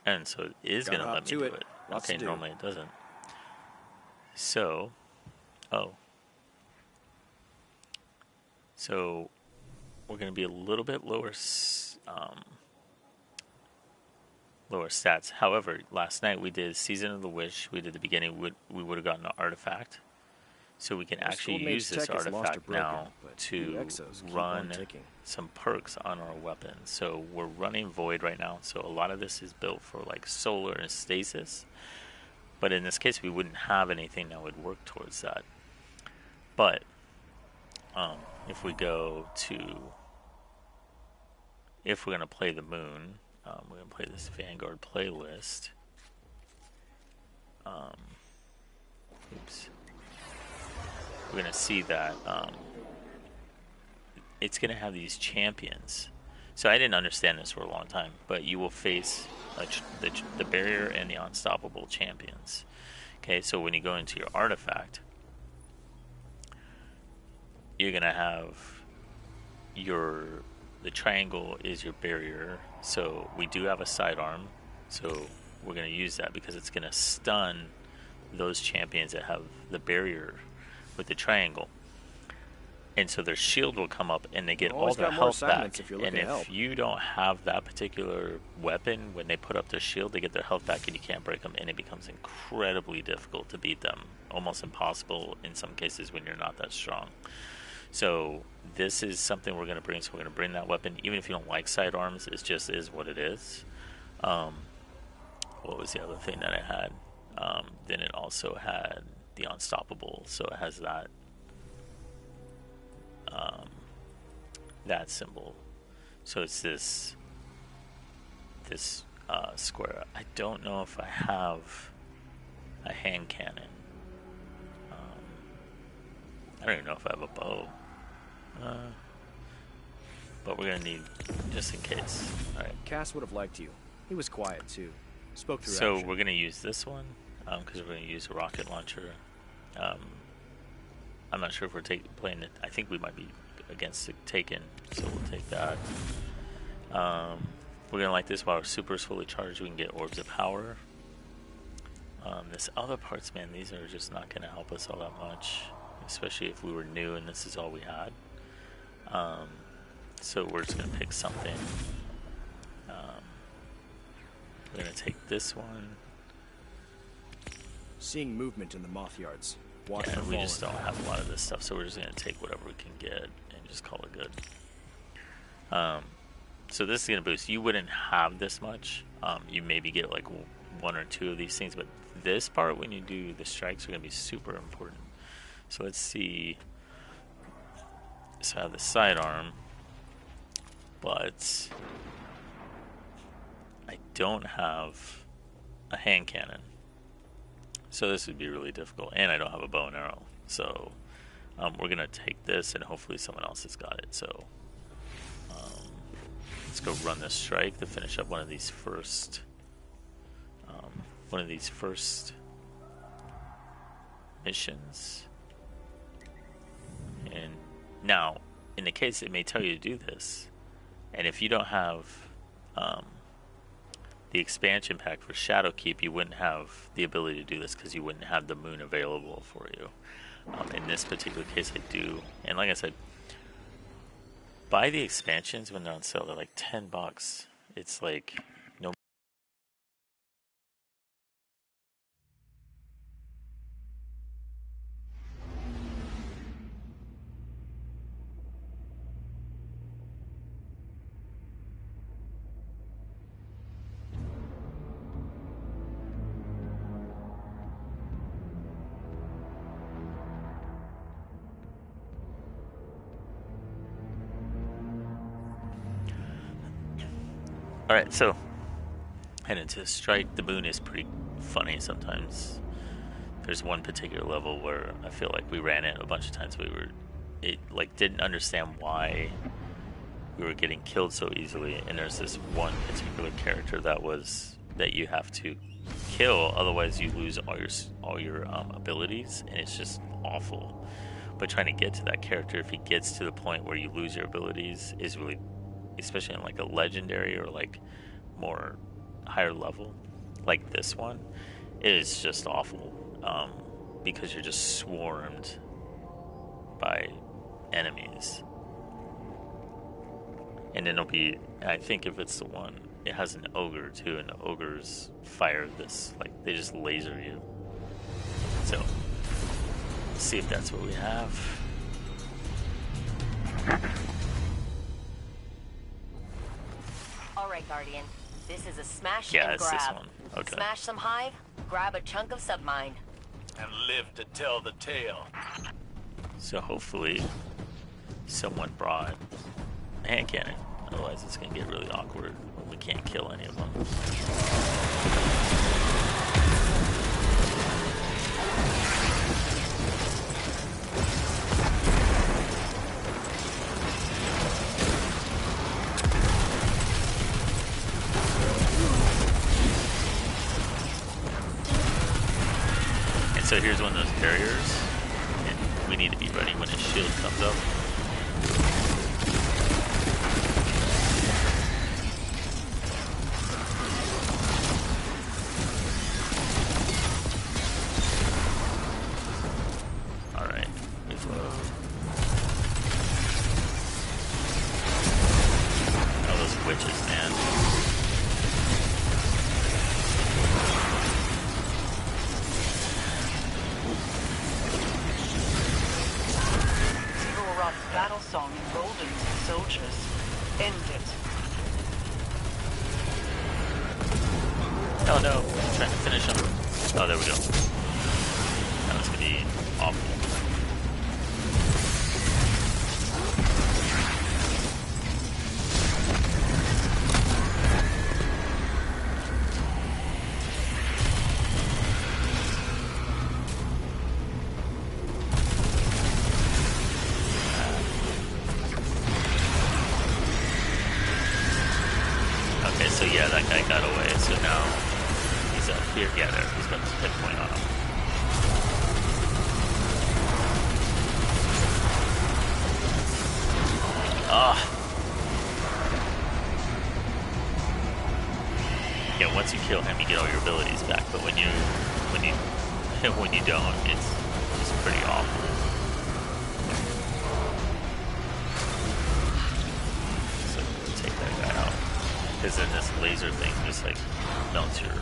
Speaker 1: And so it is going to let me do it. Okay, normally it doesn't. So, so we're going to be a little bit lower stats. However, last night we did Season of the Wish. We did the beginning. We would have gotten an artifact. So we can actually use this artifact now to run some perks on our weapons. So we're running Void right now. So a lot of this is built for like solar and stasis. But in this case, we wouldn't have anything that would work towards that. But if we go to, if we're going to play the moon, we're going to play this Vanguard playlist. Oops. We're going to see that it's going to have these champions. So I didn't understand this for a long time, but you will face the barrier and the unstoppable champions. Okay, so when you go into your artifact, you're going to have the triangle is your barrier. So we do have a sidearm, so we're going to use that because it's going to stun those champions that have the barrier with the triangle. And so their shield will come up and they get all their health back. And if you don't have that particular weapon, when they put up their shield, they get their health back and you can't break them, and it becomes incredibly difficult to beat them. Almost impossible in some cases when you're not that strong. So this is something we're going to bring. So we're going to bring that weapon. Even if you don't like sidearms, it just is what it is. What was the other thing that I had? Then it also had the unstoppable. So it has that. that symbol. So it's this square. I don't know if I have a hand cannon. I don't even know if I have a bow. But we're gonna need just in case. All right.
Speaker 8: Cass would have liked you. He was quiet too. Spoke through
Speaker 1: So
Speaker 8: action.
Speaker 1: we're gonna use this one because we're gonna use a rocket launcher. I'm not sure if we're playing it. I think we might be against the Taken, so we'll take that. We're gonna like this while our super is fully charged. We can get orbs of power. This other parts, man, these are just not gonna help us all that much, especially if we were new and this is all we had. So we're just gonna pick something. We're gonna take this one.
Speaker 8: Seeing movement in the moth yards. Watch
Speaker 1: Yeah,
Speaker 8: for
Speaker 1: we
Speaker 8: fallen.
Speaker 1: just don't have a lot of this stuff, so we're just gonna take whatever we can get and just call it good. So this is gonna boost. You wouldn't have this much. You maybe get like one or two of these things, but this part when you do the strikes are gonna be super important. So let's see. So I have the sidearm, but I don't have a hand cannon. So this would be really difficult, and I don't have a bow and arrow. So we're gonna take this, and hopefully someone else has got it. So let's go run this strike to finish up one of these first missions. And now, in the case it may tell you to do this, and if you don't have the expansion pack for Shadowkeep, you wouldn't have the ability to do this because you wouldn't have the moon available for you. In this particular case, I do. And like I said, buy the expansions when they're on sale. They're like $10. It's like no. Alright, so head into strike. The moon is pretty funny sometimes. There's one particular level where I feel like we ran it a bunch of times. It like didn't understand why we were getting killed so easily. And there's this one particular character that you have to kill, otherwise you lose all your abilities, and it's just awful. But trying to get to that character, if he gets to the point where you lose your abilities, is really, especially in like a legendary or like more higher level like this one, it is just awful, because you're just swarmed by enemies. And then it'll be, I think if it's the one, it has an ogre too, and the ogres fire this, like they just laser you. So let's see if that's what we have.
Speaker 9: Alright, Guardian. This is a smash
Speaker 1: Yeah,
Speaker 9: and
Speaker 1: it's
Speaker 9: grab.
Speaker 1: this one. Okay.
Speaker 9: Smash some hive, grab a chunk of submine.
Speaker 3: And live to tell the tale.
Speaker 1: So hopefully someone brought a hand cannon. Otherwise it's going to get really awkward when we can't kill any of them. And so here's one of those barriers, and we need to be ready when his shield comes up. Alright, reload. Oh, those witches, man.
Speaker 10: Roth's battle song emboldens the soldiers. End it.
Speaker 1: Oh no, I'm trying to finish him. Oh, there we go. That was gonna be awful. guy got away, so now he's up here. Yeah, there. He's got his pinpoint on him. Yeah, once you kill him, you get all your abilities back. But when you don't, it's pretty awful. So we'll take that guy out, because then this laser thing just like melts your.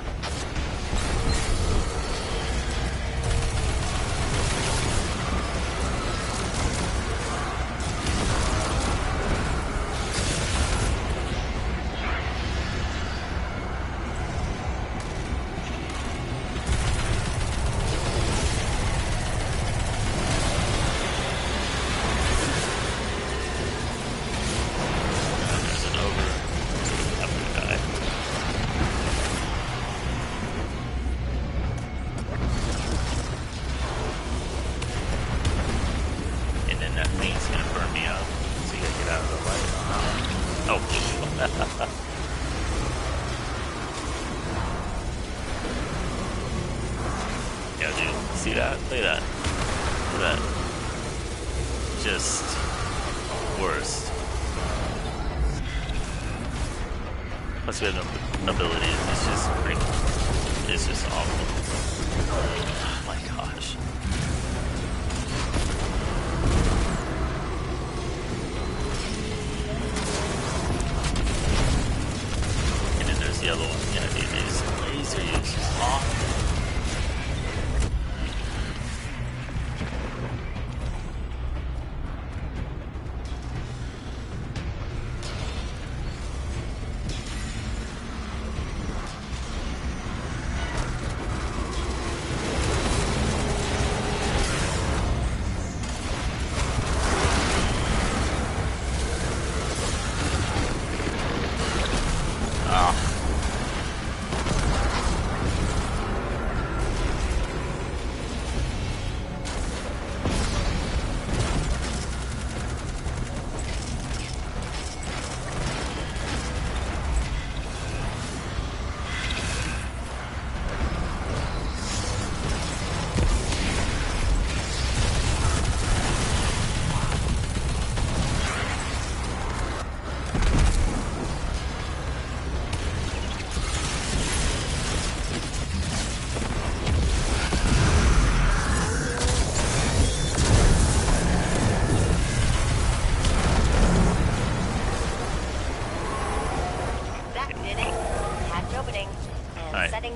Speaker 1: Yeah, dude, see that? Look at that. Look at that. Just worst. Plus we have no abilities. It's just pretty. It's just awful. Oh my gosh. And then there's the other one. Yeah, dude, these laser use is awful.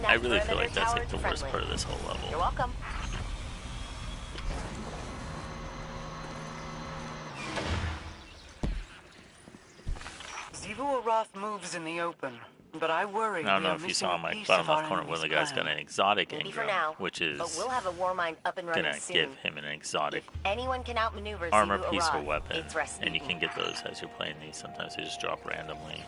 Speaker 1: I really feel like that's like the worst part of this whole level.
Speaker 9: You're welcome.
Speaker 10: Zivu Arath moves in the open, but I worry.
Speaker 1: I don't know if you saw in my bottom left corner, one of the guys got an exotic Ingram, which is
Speaker 9: but we'll have a war mind up and running
Speaker 1: gonna
Speaker 9: soon.
Speaker 1: give him an exotic
Speaker 9: Anyone can outmaneuver
Speaker 1: armor
Speaker 9: Zivu
Speaker 1: piece or
Speaker 9: Arath,
Speaker 1: weapon,
Speaker 9: it's rest
Speaker 1: and you
Speaker 9: eaten.
Speaker 1: can get those as you're playing these. Sometimes they just drop randomly.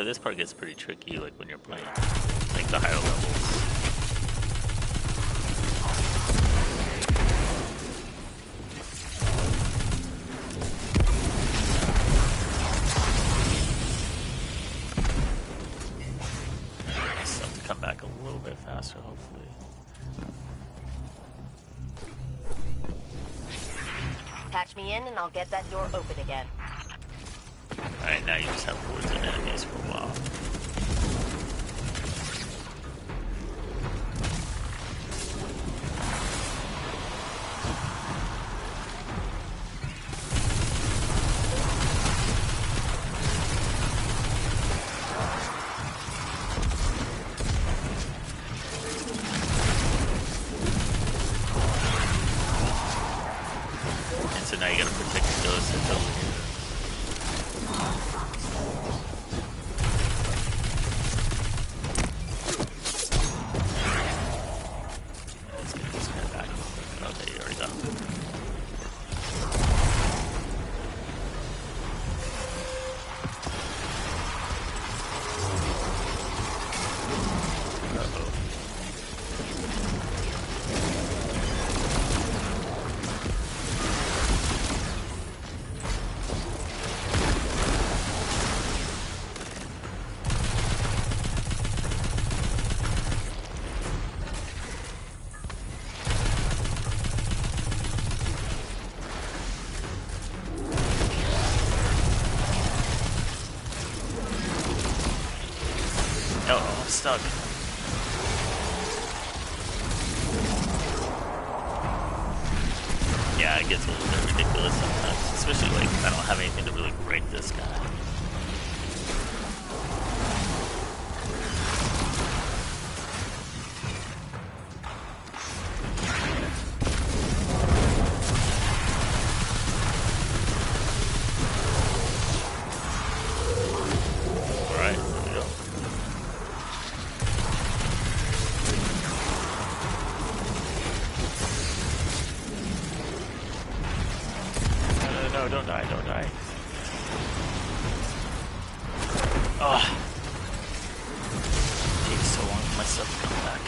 Speaker 1: for this part, it gets pretty tricky, like when you're playing, like the higher levels. Stuff to come back a little bit faster, hopefully.
Speaker 9: Patch me in and I'll get that door open again.
Speaker 1: Alright, now you just have hordes of enemies for a while. And so now you gotta protect the ghosts until stuck. Yeah, it gets a little bit ridiculous sometimes, especially like I don't have anything to really break this guy. No, don't die, don't die. Ugh. It takes so long for my stuff to come back.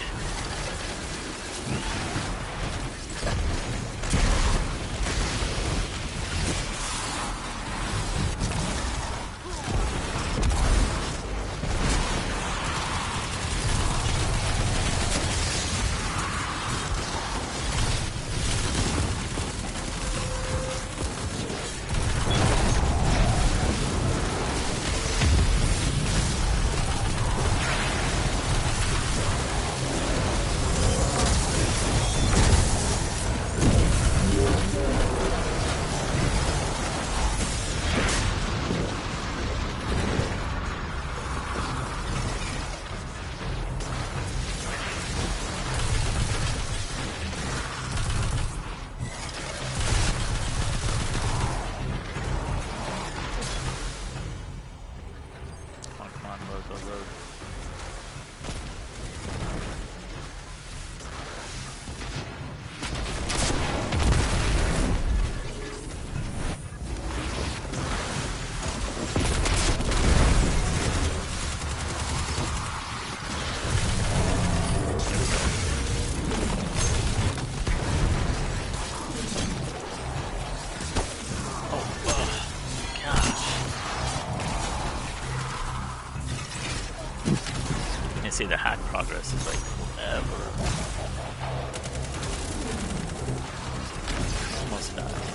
Speaker 1: See, the hack progress is like forever. Almost died.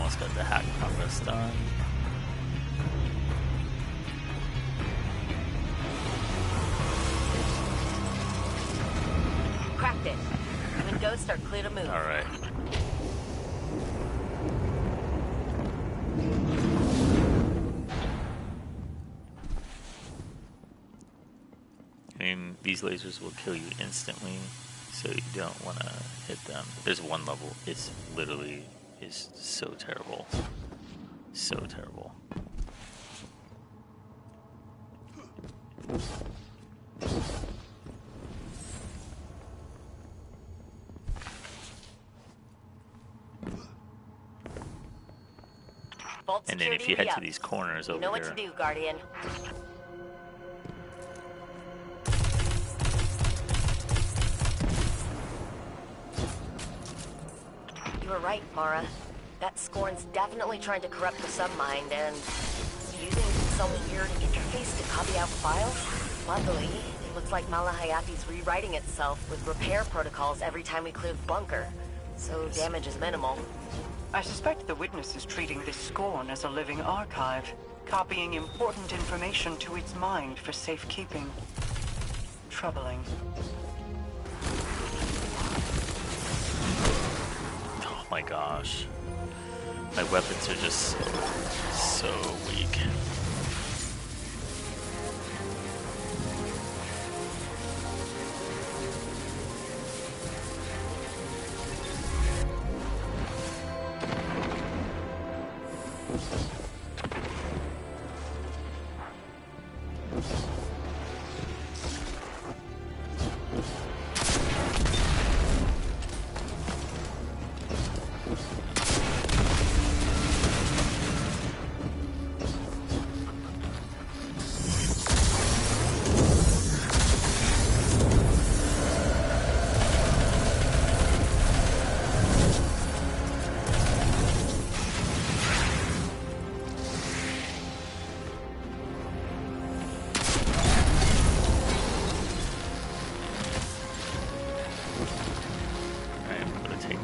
Speaker 1: Almost got the hack progress done.
Speaker 9: Cracked it. Windows are clear to move.
Speaker 1: All right. I mean, these lasers will kill you instantly, so you don't want to hit them. There's one level. It's literally is so terrible. So terrible. And then if you head to these corners over
Speaker 9: here... You know what
Speaker 1: here,
Speaker 9: to do, Guardian. You were right, Mara. That Scorn's definitely trying to corrupt the submind and using some weird interface to copy out files. Luckily, it looks like Malahayati's rewriting itself with repair protocols every time we clear the bunker, so damage is minimal.
Speaker 10: I suspect the witness is treating this Scorn as a living archive, copying important information to its mind for safekeeping. Troubling.
Speaker 1: oh my gosh. My weapons are just so weak.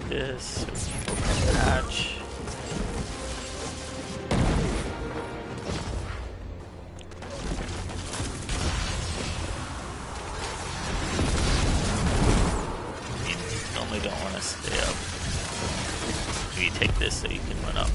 Speaker 1: This, open the hatch. You normally don't want to stay up. You take this so you can run up.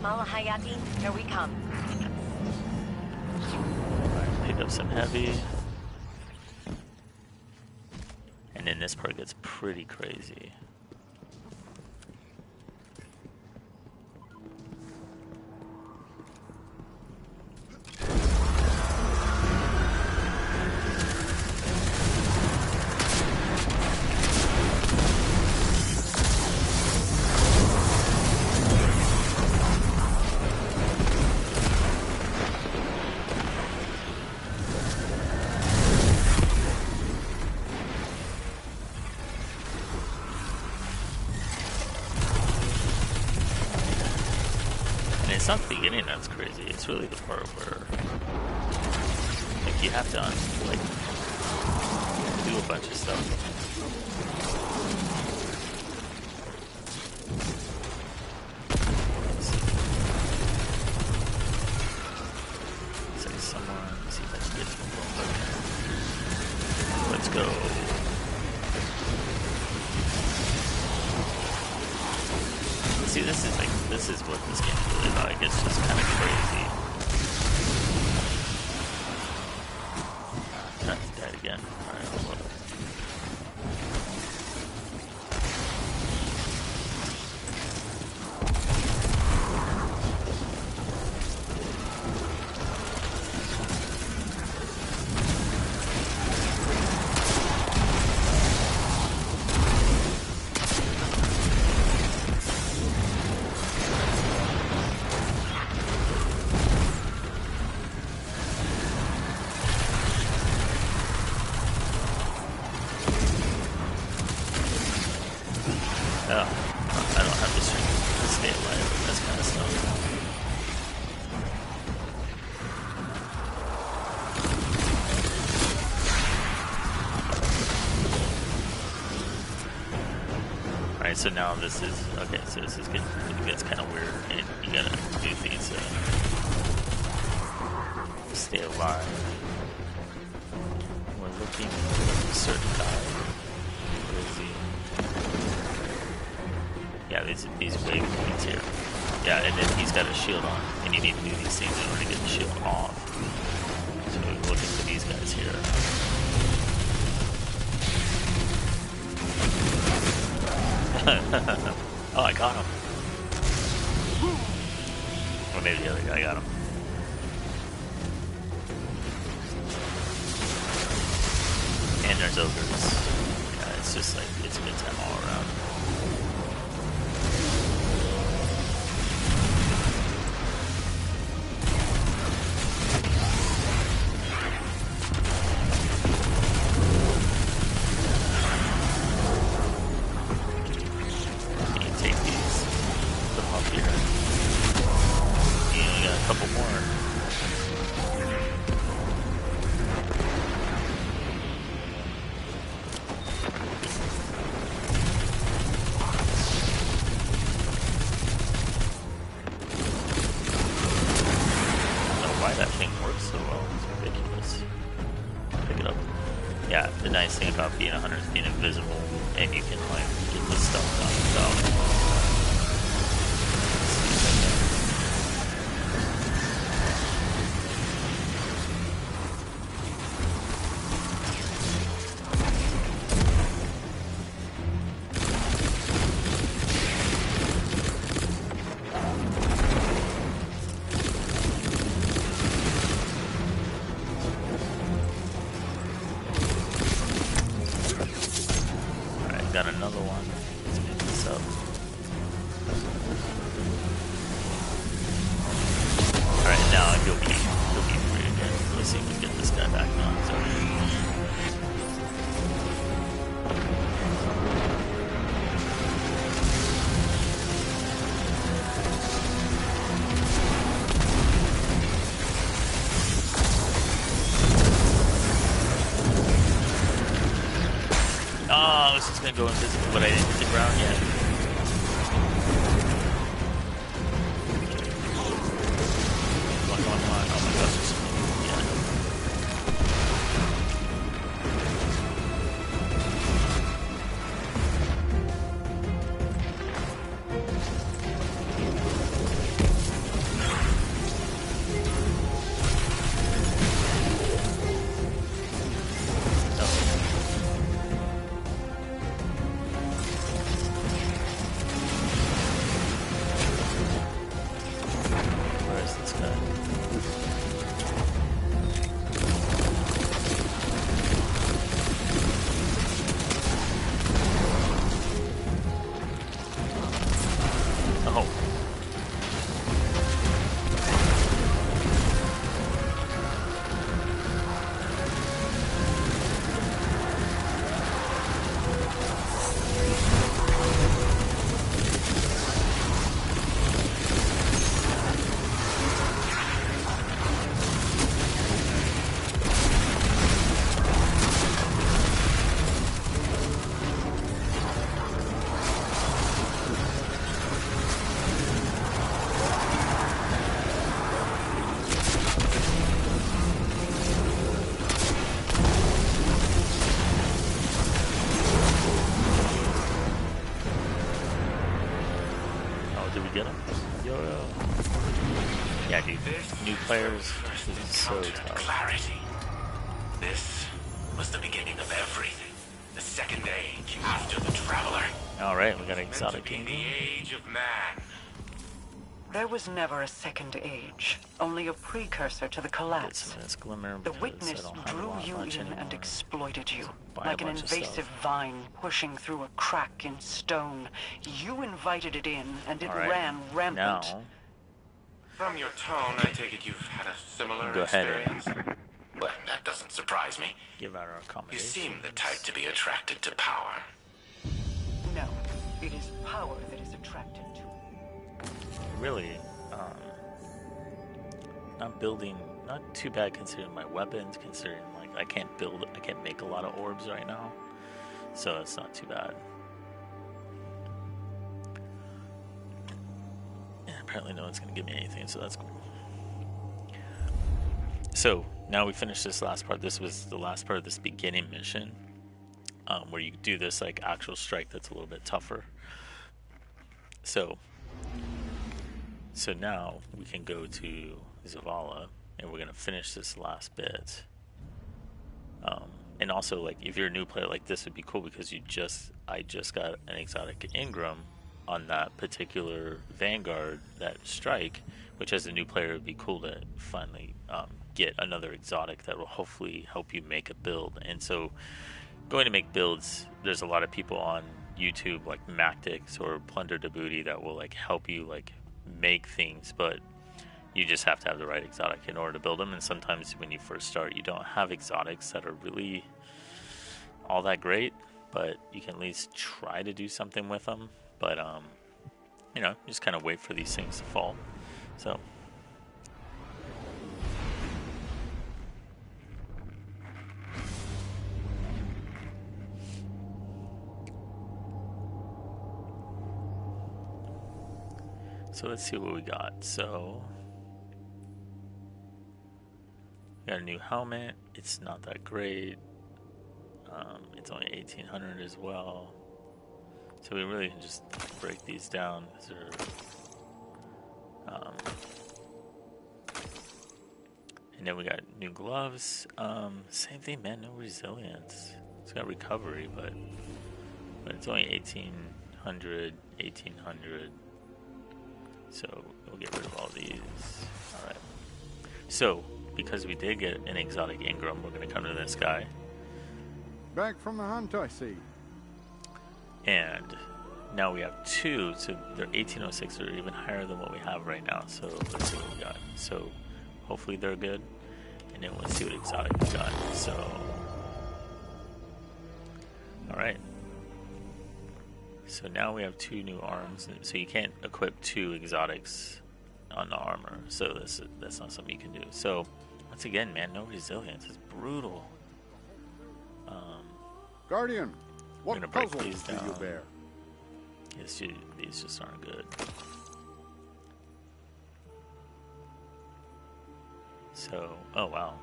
Speaker 9: Malahayati, here we come.
Speaker 1: Alright, pick up some heavy. And then this part gets pretty crazy. It's not the beginning that's crazy, it's really the part where like you have to like do a bunch of stuff. Say someone, see if I can get to them. Let's go. this is what this game is really like. It's just kind of crazy. That's dead again. Alright, I'll look. Oh, I don't have the strength to stay alive with this kind of stuff. Alright, so now this is, okay, so this is getting, it gets kind of weird, and you gotta do things to stay alive. We're looking for a certain guy. Where is he? Yeah, these wave points here. Yeah, and then he's got a shield on, and you need to do these things in order to get the shield off. So we're looking for these guys here. Oh, I got him. Or maybe the other guy got him. And there's ogres. Yeah, it's just like, it's a good time all around. That thing works so well. It's ridiculous. Pick it up. Yeah, the nice thing about being a hunter is being invisible, and you can like get this stuff done without. Got another one. Let's pick this up. Alright, now he'll be free again. Let's see if we can get this guy back on. Oh, I was just gonna go invisible, but I didn't hit the ground yet. Come on. Oh my gosh, there's so many. Yeah, I know. players. This is so tough.
Speaker 7: Clarity. This was the beginning of everything. The second age after the Traveler.
Speaker 1: Alright, we got an exotic
Speaker 7: The
Speaker 1: kingdom.
Speaker 7: age of man.
Speaker 10: There was never a second age, only a precursor to the collapse.
Speaker 1: This glimmer
Speaker 10: The
Speaker 1: because
Speaker 10: witness
Speaker 1: I don't have
Speaker 10: drew
Speaker 1: a lot
Speaker 10: you
Speaker 1: much
Speaker 10: in
Speaker 1: anymore.
Speaker 10: and exploited you,
Speaker 1: Buy a
Speaker 10: like an
Speaker 1: bunch of
Speaker 10: invasive
Speaker 1: stuff.
Speaker 10: vine pushing through a crack in stone. You invited it in, and it
Speaker 1: Alright,
Speaker 10: ran rampant.
Speaker 1: now
Speaker 7: From your tone, I take it you've had a similar
Speaker 1: go ahead
Speaker 7: experience. Well, that doesn't surprise me.
Speaker 1: give out our
Speaker 7: You
Speaker 1: accommodations.
Speaker 7: seem the type to be attracted to power.
Speaker 10: No, it is power that is attracted to it.
Speaker 1: Really, not building, not too bad considering my weapons, considering like I can't make a lot of orbs right now, so it's not too bad. And apparently no one's gonna give me anything, so that's cool. So now we finished this last part. This was the last part of this beginning mission, where you do this like actual strike that's a little bit tougher. So now we can go to Zavala, and we're gonna finish this last bit. And also, like, if you're a new player, like this would be cool because I just got an exotic Ingram on that particular Vanguard, that strike, which as a new player would be cool to finally get another exotic that will hopefully help you make a build. And so, going to make builds, there's a lot of people on YouTube like Mactix or Plunder to Booty that will like help you like make things, but you just have to have the right exotic in order to build them. And sometimes when you first start, you don't have exotics that are really all that great, but you can at least try to do something with them. But you know, just kind of wait for these things to fall. So let's see what we got. So we got a new helmet. It's not that great. It's only 1800 as well. So we really can just break these down. And then we got new gloves. Same thing, man. No resilience. It's got recovery, but it's only 1800, 1800. So we'll get rid of all these. Alright. So, because we did get an exotic Ingram, we're going to come to this guy.
Speaker 11: Back from the hunt, I see.
Speaker 1: And now we have two, so they're 1806, or even higher than what we have right now. So let's see what we got. So hopefully they're good. And then let's see what exotic we got. So, alright. So now we have two new arms, so you can't equip two exotics on the armor. So that's not something you can do. So once again, man, no resilience. It's brutal.
Speaker 11: Guardian, what
Speaker 1: gonna break
Speaker 11: puzzles
Speaker 1: these
Speaker 11: do you
Speaker 1: down.
Speaker 11: bear?
Speaker 1: These just aren't good. So, oh wow,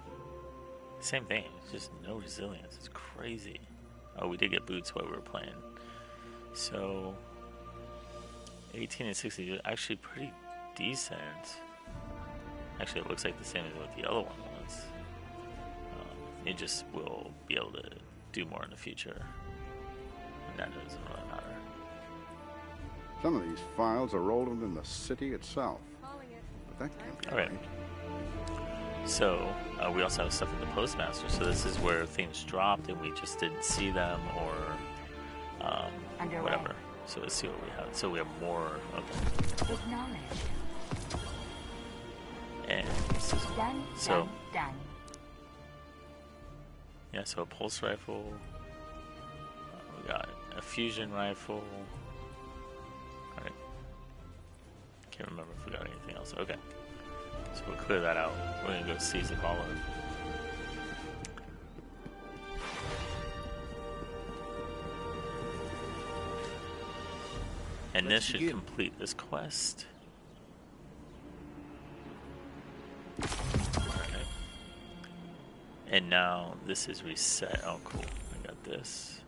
Speaker 1: same thing. It's just no resilience. It's crazy. Oh, we did get boots while we were playing. So 18 and 60 is actually pretty decent. Actually, it looks like the same as what the other one was. It just will be able to do more in the future, and that doesn't really matter.
Speaker 11: Some of these files are older than the city itself. But that can't be
Speaker 1: All right. So we also have stuff in the postmaster. So this is where things dropped and we just didn't see them, or whatever. So let's see what we have. So we have more of them. And this is so. Yeah, so a pulse rifle. We got a fusion rifle. Alright. Can't remember if we got anything else. Okay. So we'll clear that out. We're gonna go see Zavala. And this should complete this quest. Okay. And now this is reset. Oh, cool. I got this.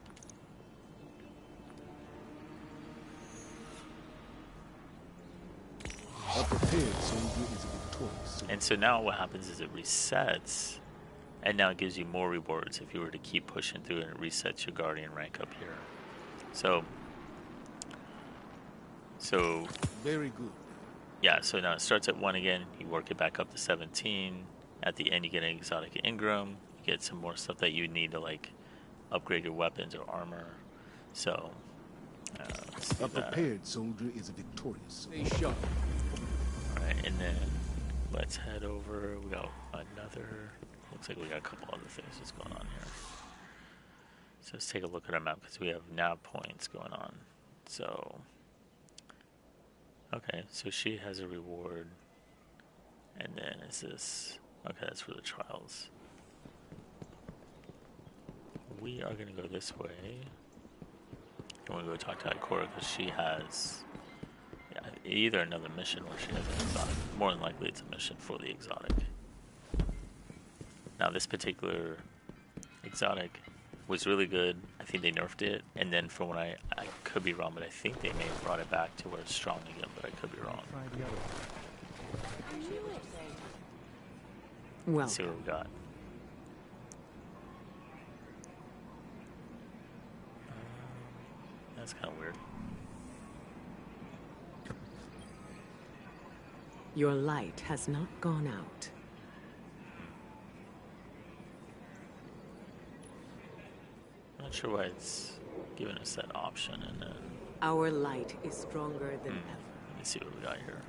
Speaker 12: Are prepared, so you is
Speaker 1: And so now what happens is it resets, and now it gives you more rewards if you were to keep pushing through, and it resets your Guardian rank up here. So
Speaker 3: very good.
Speaker 1: Yeah, so now it starts at 1 again. You work it back up to 17. At the end, you get an exotic Ingram. You get some more stuff that you need to, like, upgrade your weapons or armor. So, let's do
Speaker 3: A
Speaker 1: that.
Speaker 3: prepared soldier is a victorious. Stay sharp.
Speaker 1: Alright, and then let's head over. We got another... Looks like we got a couple other things that's going on here. So let's take a look at our map, because we have nav points going on. So... Okay, so she has a reward, and then is this, okay, that's for the trials. We are going to go this way, and we'll go talk to Ikora, because she has either another mission or she has an exotic. More than likely it's a mission for the exotic. Now this particular exotic was really good. I think they nerfed it, and then from what I could be wrong, but I think they may have brought it back to where it's strong again, but I could be wrong.
Speaker 2: Well,
Speaker 1: Let's see what we got. That's kind of weird.
Speaker 2: your light has not gone out.
Speaker 1: Not sure why it's giving us that option, and then
Speaker 2: Our light is stronger than ever.
Speaker 1: let me see what we got here.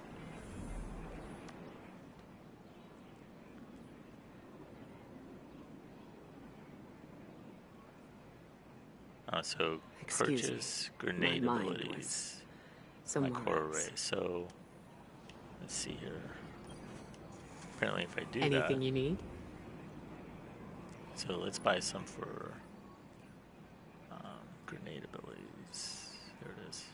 Speaker 1: So
Speaker 2: Excuse me.
Speaker 1: purchase grenade
Speaker 2: My mind
Speaker 1: abilities.
Speaker 2: was
Speaker 1: My
Speaker 2: somewhere
Speaker 1: core
Speaker 2: else.
Speaker 1: array. So let's see here. Apparently, if I do
Speaker 2: Anything
Speaker 1: that,
Speaker 2: you need?
Speaker 1: so let's buy some for grenade abilities. There it is.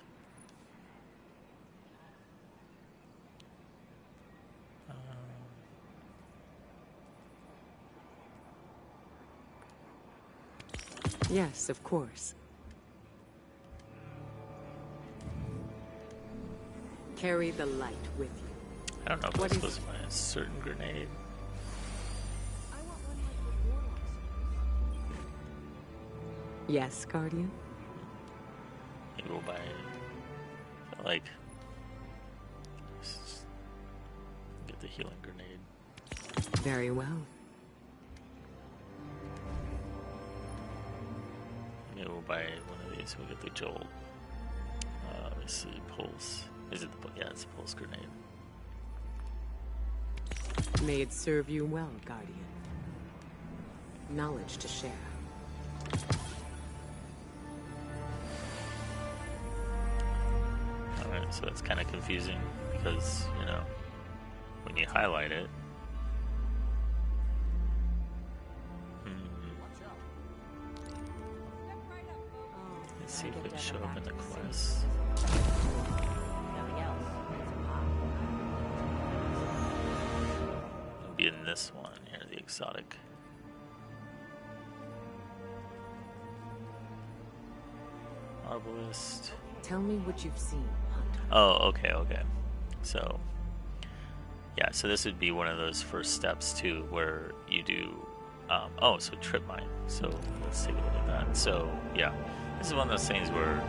Speaker 2: Yes, of course. Carry the light with you.
Speaker 1: I don't know if
Speaker 2: What
Speaker 1: I'm
Speaker 2: is
Speaker 1: supposed to buy a certain grenade.
Speaker 2: Yes, Guardian?
Speaker 1: Maybe we'll buy, like, get the healing grenade.
Speaker 2: Very well.
Speaker 1: Maybe we'll buy one of these. We'll get the jolt. Let's see, pulse. Is it the yeah? It's a pulse grenade.
Speaker 2: May it serve you well, Guardian. Knowledge to share.
Speaker 1: All right, so that's kind of confusing because when you highlight it. Let's see if it show up in the quest.
Speaker 6: Nothing else.
Speaker 1: It'll be in this one here, the exotic. Arbalist.
Speaker 2: Tell me what you've seen, Hunter.
Speaker 1: Oh, okay. So, yeah, so this would be one of those first steps too, where you do. So trip mine. So let's take a look at that. So yeah, this is one of those things where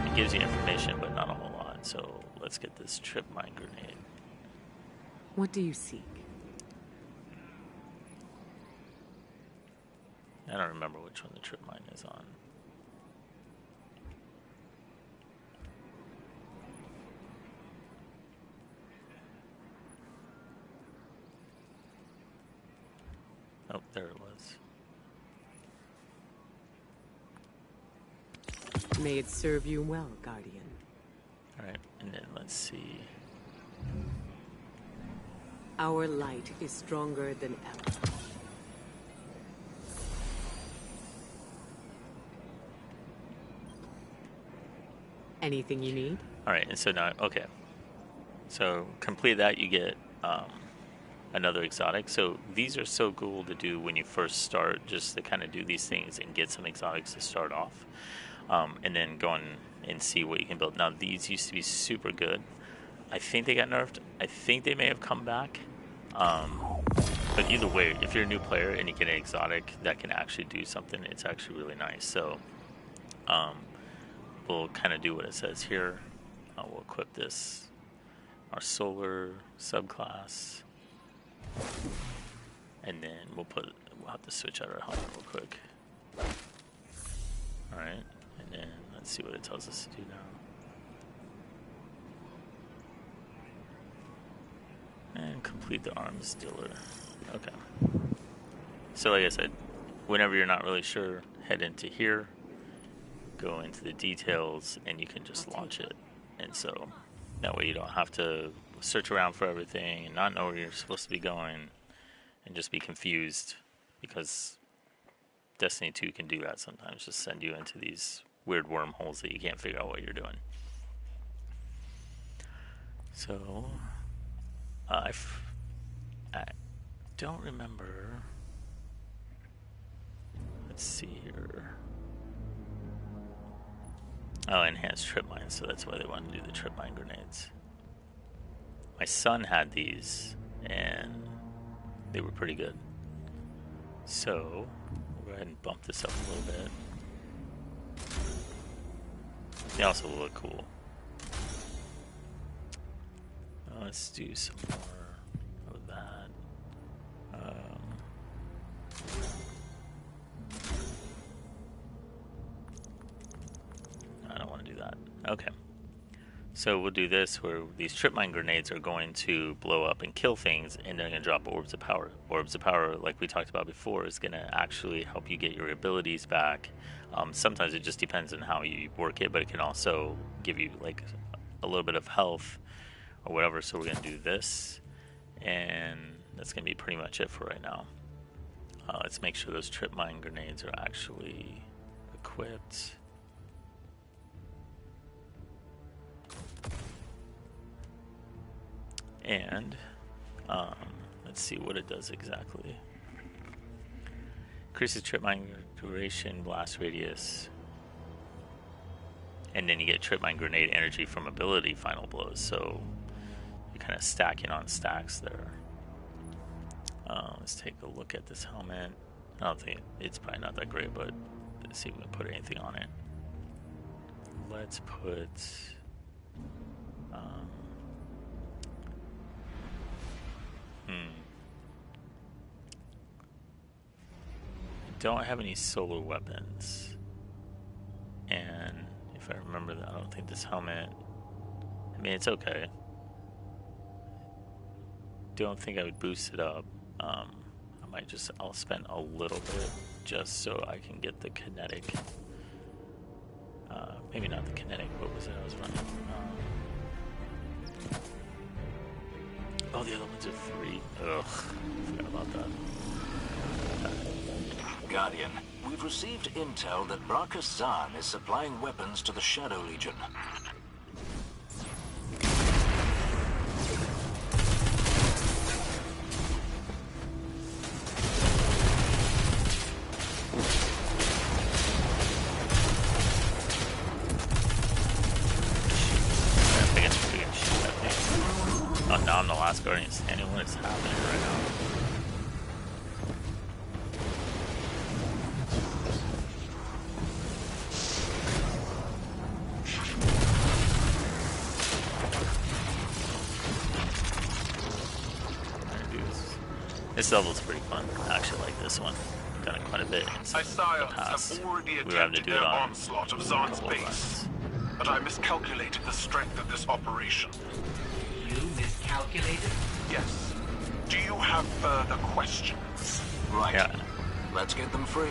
Speaker 1: it gives you information, but not a whole lot. So let's get this trip mine grenade.
Speaker 2: What do you seek?
Speaker 1: I don't remember which one the trip mine is on. Oh, there it was.
Speaker 2: May it serve you well, Guardian.
Speaker 1: Alright, and then let's see.
Speaker 2: Our light is stronger than ever. Anything you need?
Speaker 1: Alright, and so now, okay. So, complete that, you get another exotic. So, these are so cool to do when you first start, just to kind of do these things and get some exotics to start off. And then go on and see what you can build. Now, these used to be super good. I think they got nerfed. I think they may have come back. But either way, if you're a new player and you get an exotic that can actually do something, it's actually really nice. So we'll kind of do what it says here. We'll equip this, our solar subclass, and then we'll have to switch out our helmet real quick. All right, and then let's see what it tells us to do now. And complete the arms dealer. Okay. So like I said, whenever you're not really sure, head into here, go into the details, and you can just launch it. And so that way you don't have to search around for everything and not know where you're supposed to be going and just be confused, because Destiny 2 can do that sometimes, just send you into these weird wormholes that you can't figure out what you're doing. So I don't remember. Let's see here. Oh, enhanced trip mines, so that's why they wanted to do the trip mine grenades. My son had these, and they were pretty good. So, we'll go ahead and bump this up a little bit. They also look cool. Let's do some more of that. I don't want to do that. Okay. So we'll do this, where these trip mine grenades are going to blow up and kill things, and they're going to drop orbs of power. Orbs of power, like we talked about before, is going to actually help you get your abilities back. Sometimes it just depends on how you work it, but it can also give you like a little bit of health or whatever. So we're going to do this, and that's going to be pretty much it for right now. Let's make sure those trip mine grenades are actually equipped. And let's see what it does exactly. Increases trip mine duration, blast radius, and then you get trip mine grenade energy from ability final blows. So you're kind of stacking on stacks there. Let's take a look at this helmet. I don't think it's probably not that great, but let's see if we can put anything on it. Let's put don't have any solar weapons, and if I remember that, I don't think this helmet, I mean, it's okay. Don't think I would boost it up. I'll spend a little bit just so I can get the kinetic, maybe not the kinetic, what was it I was running? Oh, the other ones are free. Ugh, forgot about that.
Speaker 3: Guardian, we've received intel that Bracus Zahn is supplying weapons to the Shadow Legion.
Speaker 1: Oh, now I'm the last Guardian standing. What is happening right now? This level's pretty fun. I actually like this one. Done it quite a bit in the past. We were having to do it on
Speaker 12: onslaught of
Speaker 1: a
Speaker 12: Zahn's
Speaker 1: couple of
Speaker 12: base,
Speaker 1: runs.
Speaker 12: but I miscalculated the strength of this operation.
Speaker 5: You miscalculated?
Speaker 12: Yes. Do you have further questions?
Speaker 3: Right.
Speaker 1: Yeah.
Speaker 3: Let's get them free.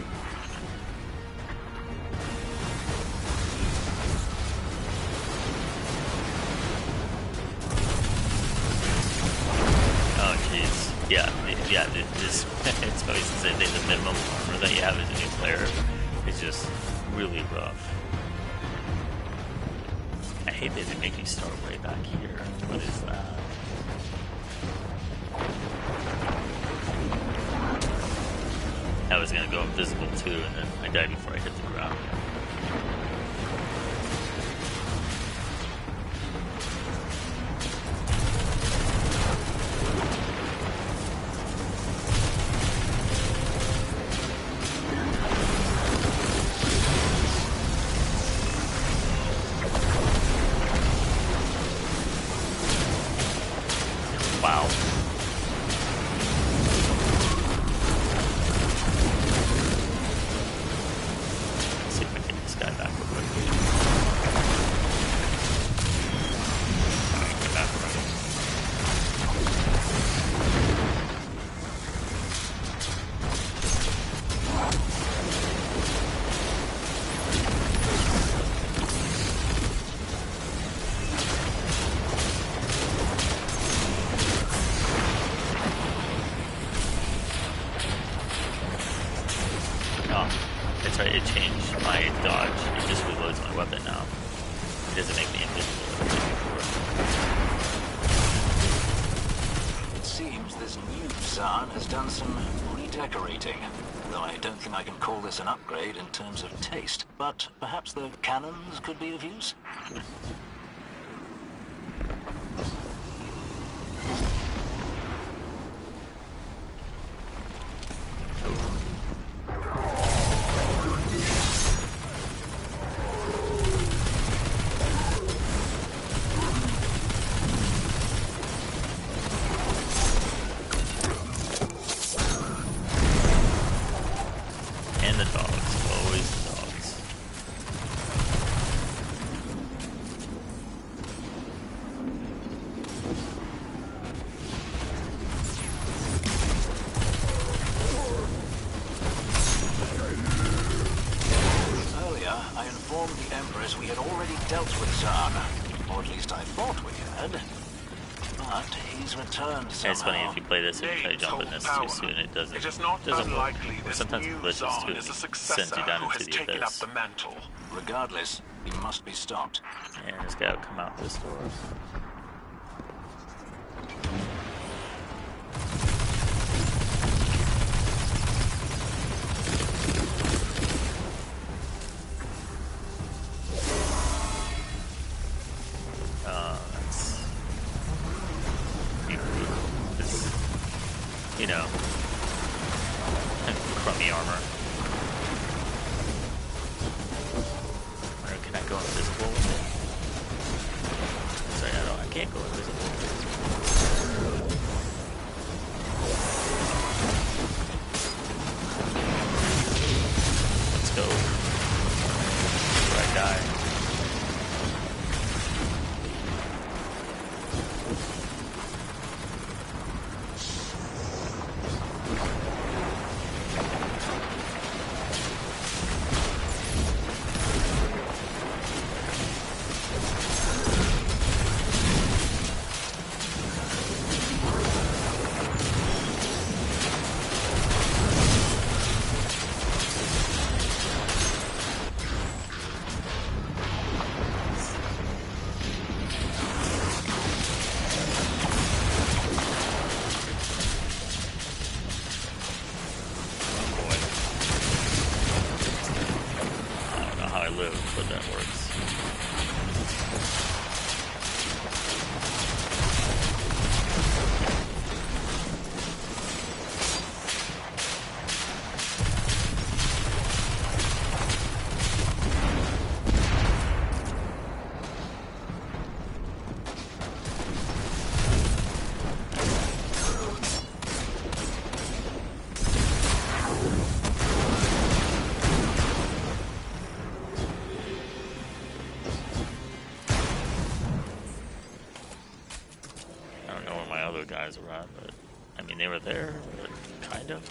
Speaker 1: Oh jeez. Yeah, this it's always the same thing. The minimum armor that you have as a new player is just really rough. I hate that they make you start way back here. What is that? I was gonna go invisible too, and then I died before I hit the ground. Oh, that's right, it changed my dodge. It just reloads my weapon now. It doesn't make me invisible.
Speaker 13: It seems this new Zaan has done some redecorating. Though I don't think I can call this an upgrade in terms of taste. But perhaps the cannons could be of use?
Speaker 1: And the dogs, always the dogs.
Speaker 13: Earlier, I informed the Empress we had already dealt with Zaan. Or at least I thought we had. But he's returned somehow.
Speaker 1: And it's funny, if you play this and you try to jump in this too soon, it doesn't work. Or sometimes it glitches too, and it sends you down into the abyss.
Speaker 13: Regardless, he must be stopped.
Speaker 1: And it's gotta come out this door. You know, crummy armor. Or can I go invisible with it? Sorry, I can't go invisible. Let's go. Before I die. But that works. Guys around, but I mean they were there, but kind of.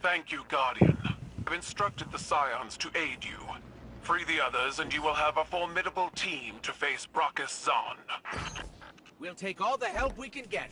Speaker 12: Thank you, Guardian. I've instructed the Scions to aid you. Free the others, and you will have a formidable team to face Brachus Zaan.
Speaker 5: We'll take all the help we can get.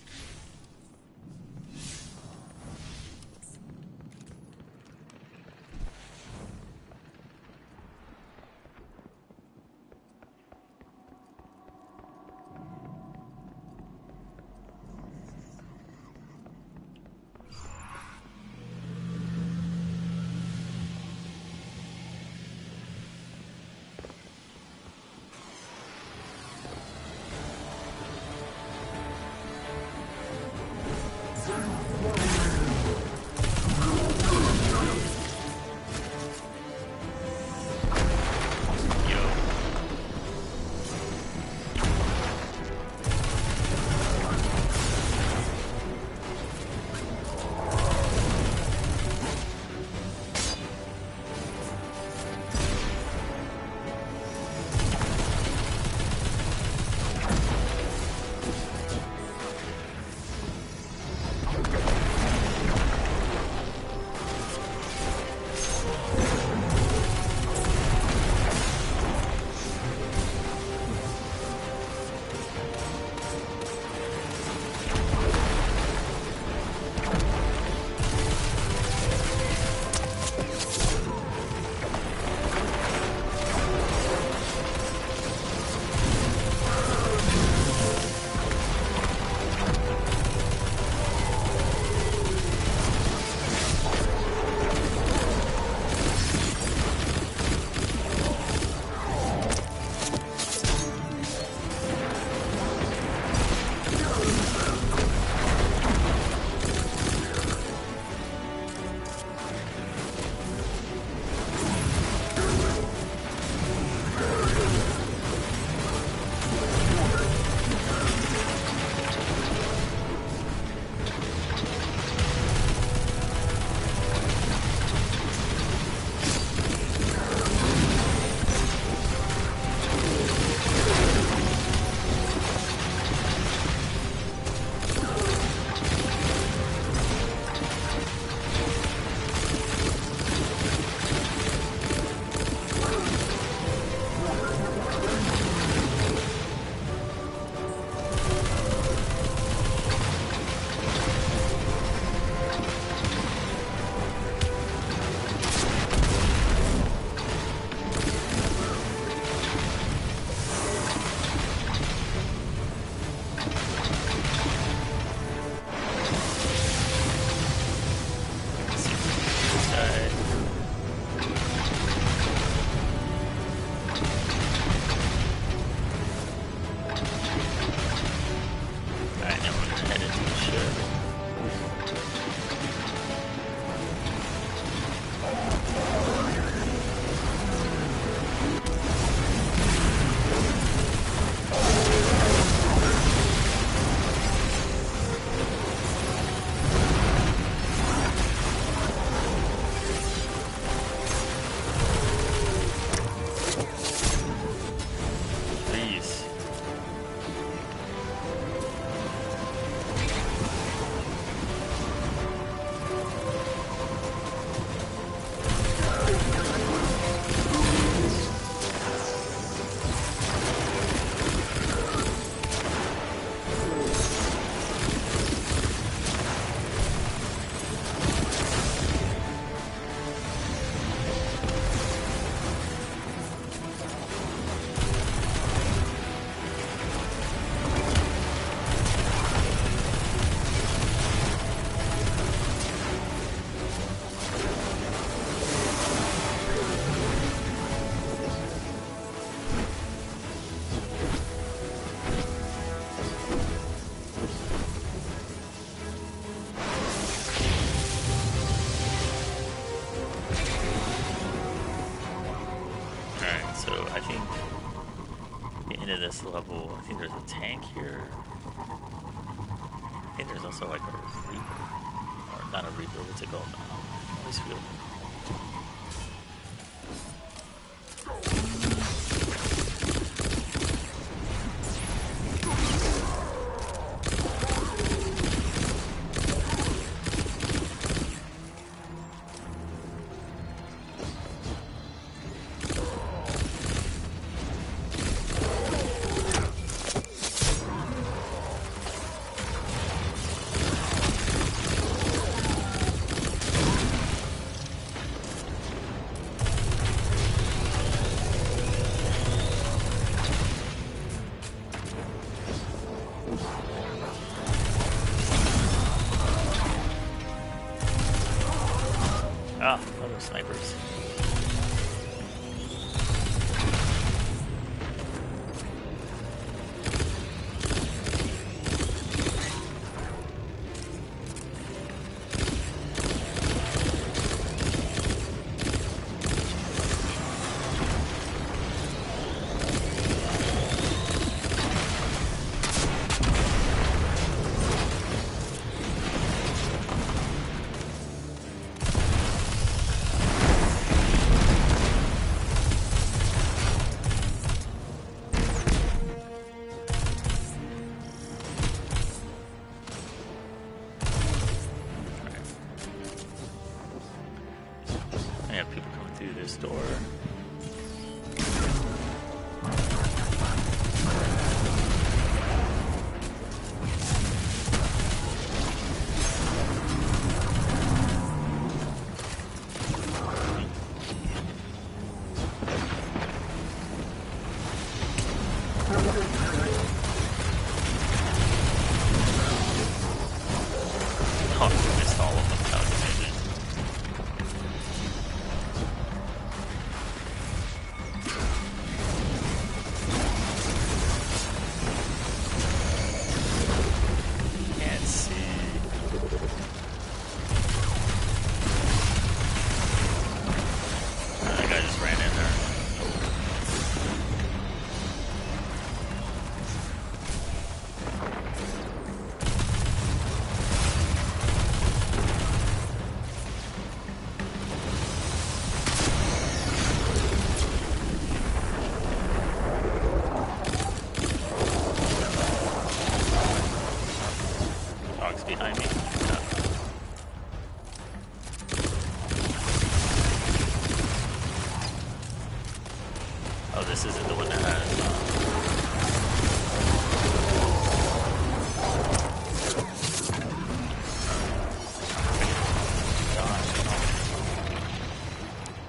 Speaker 1: think the end of this level, I think there's a tank here. I think there's also like a Reaper. Or not a Reaper, what's it called? Ice Field. Ah, other snipers. I have people coming through this door. Oh, I missed all of them. That was amazing. Can't see. That guy just ran in there. Dog's behind me. Yeah. Oh, this isn't the one that has.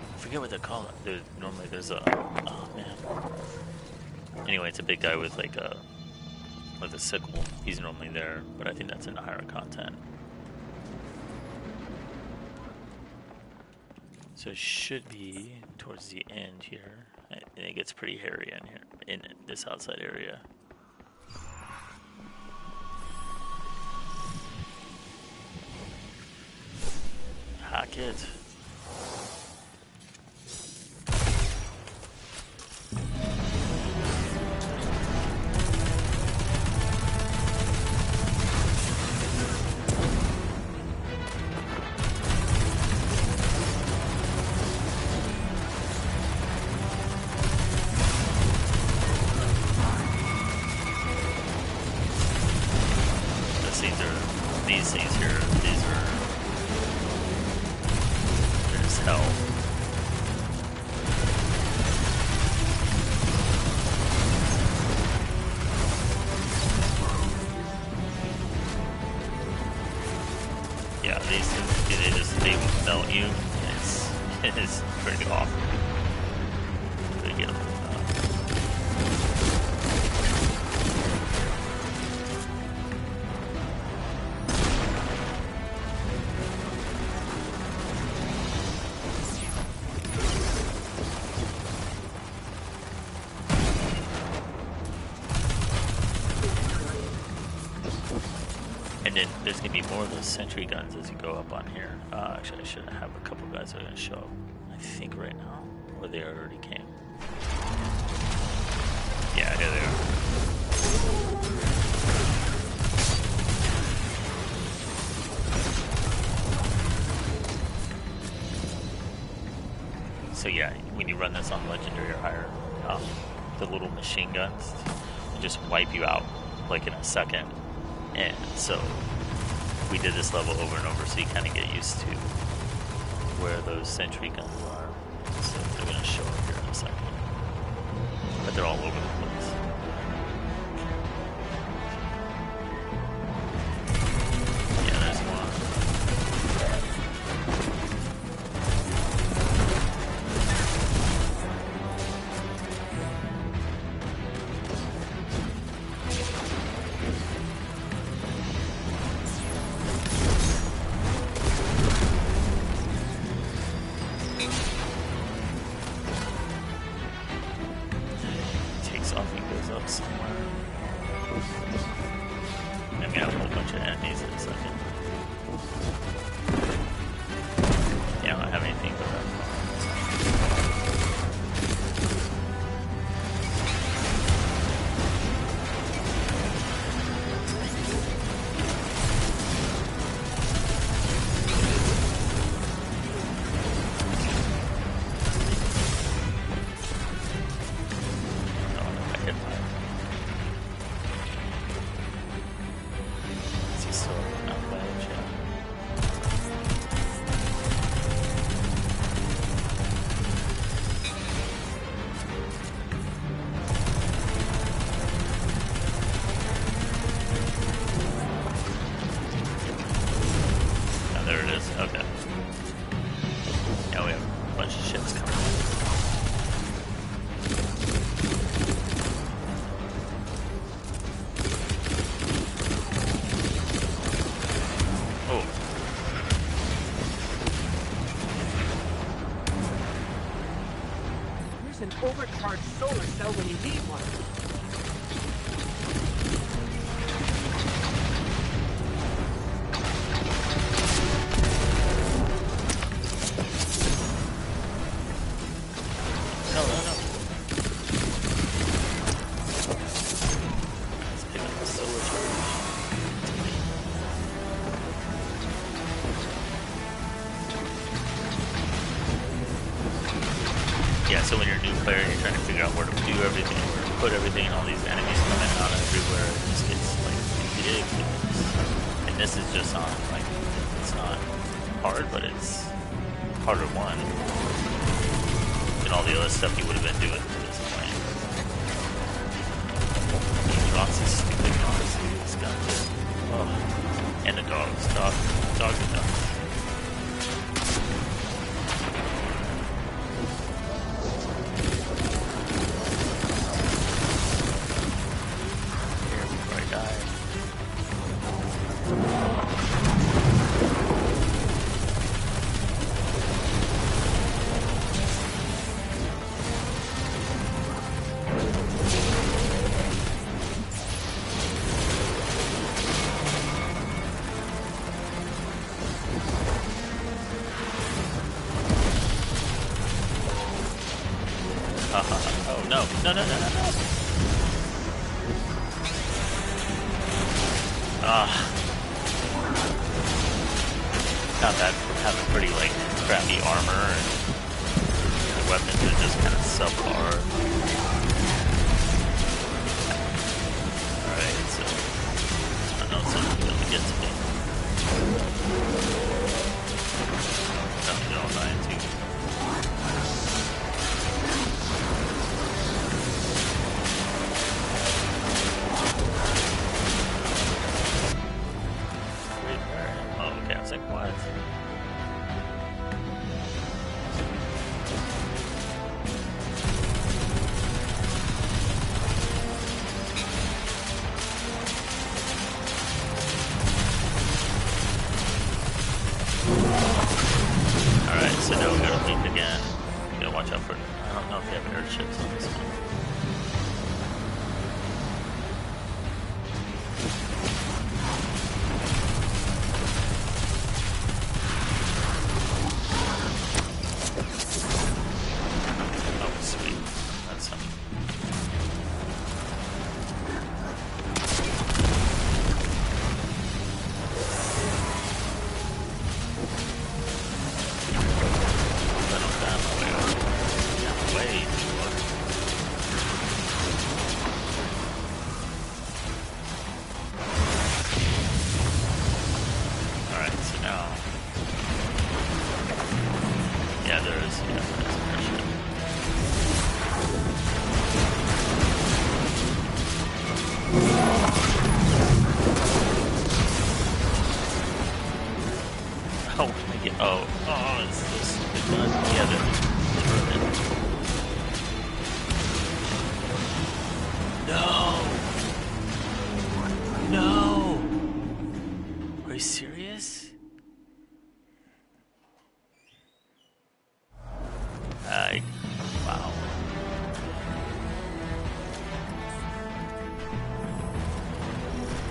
Speaker 1: I forget what they call it. Normally there's a. Oh man. Anyway, it's a big guy with like a. With a sickle. He's normally there, but I think that's in the higher content. So it should be towards the end here. And it gets pretty hairy in here, in this outside area. Hack it. These things here, these are there's hell. Yeah, these things, they melt you. It's pretty awful. They get them. And then there's going to be more of those sentry guns as you go up on here. Actually, I should have a couple guys that are going to show up, I think, right now. Or they already came. Yeah, here they are. So yeah, when you run this on Legendary or higher, the little machine guns just wipe you out like in a second. And so we did this level over and over, so you kind of get used to where those sentry guns are. So they're going to show up here in a second. But they're all over the place. Yeah, there's one. Takes off and goes up somewhere. And we have a whole bunch of enemies in a second. Yeah, I don't have anything but that. There it is. Okay. Now we have a bunch of ships coming. Oh.
Speaker 5: There's an overcharged solar cell when you need one.
Speaker 1: Yeah, so when you're a new player and you're trying to figure out where to do everything, where to put everything, and all these enemies coming out everywhere, it just gets like ridiculous. And this is just on, like, it's not hard, but it's harder one than all the other stuff you would have been doing to this point. He drops his stupid dogs, this guy. Oh. And the dogs. Dogs and dogs. Oh no, no. Not that having pretty like crappy armor and the weapons are just kind of subpar. Alright, so I know someone's gonna get to me. Don't get all dying too. What? Alright, so now we gotta leap again. You gotta watch out for, I don't know if they have airships on this one. How can I get? Oh, it's this stupid gun. Yeah, No! No! Are you serious? Wow.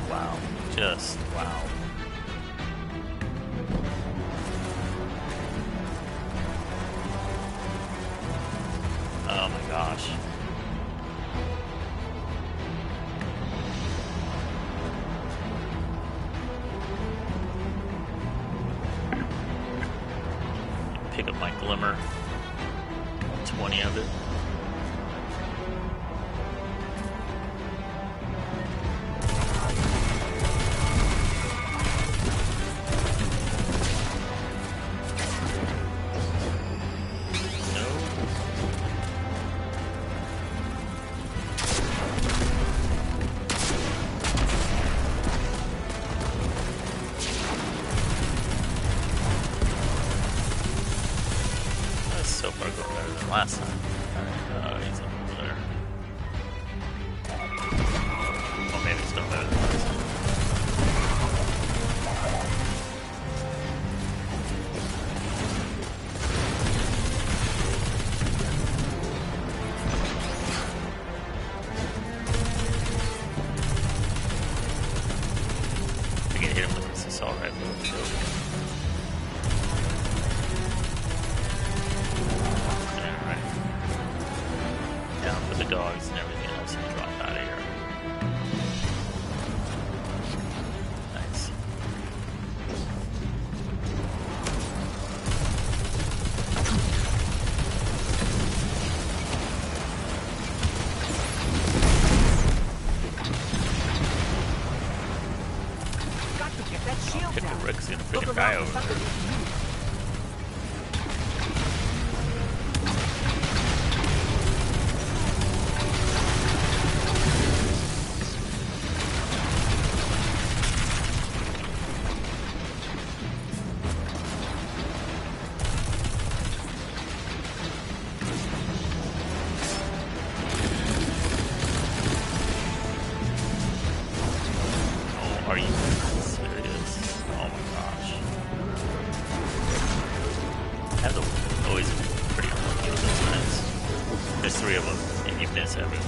Speaker 1: Wow. Just wow. Oh my gosh. Pick up my glimmer. 20 of it. So far going better than last time. He's up over there. Oh, maybe it's going better than last time. I can hit him with this assault rifle too. The dogs and everything else and drop out of here. Nice.
Speaker 5: Got to get that shield down.
Speaker 1: Rick's gonna freaking die over there. Are you serious? Oh my gosh. That's always pretty unlucky with those knives. There's 3 of them, and you miss everyone.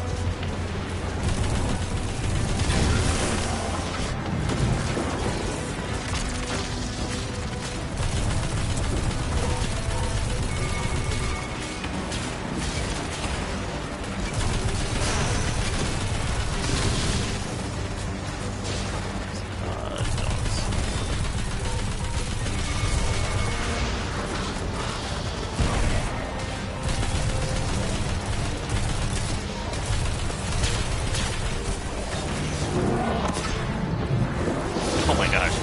Speaker 1: Oh my gosh.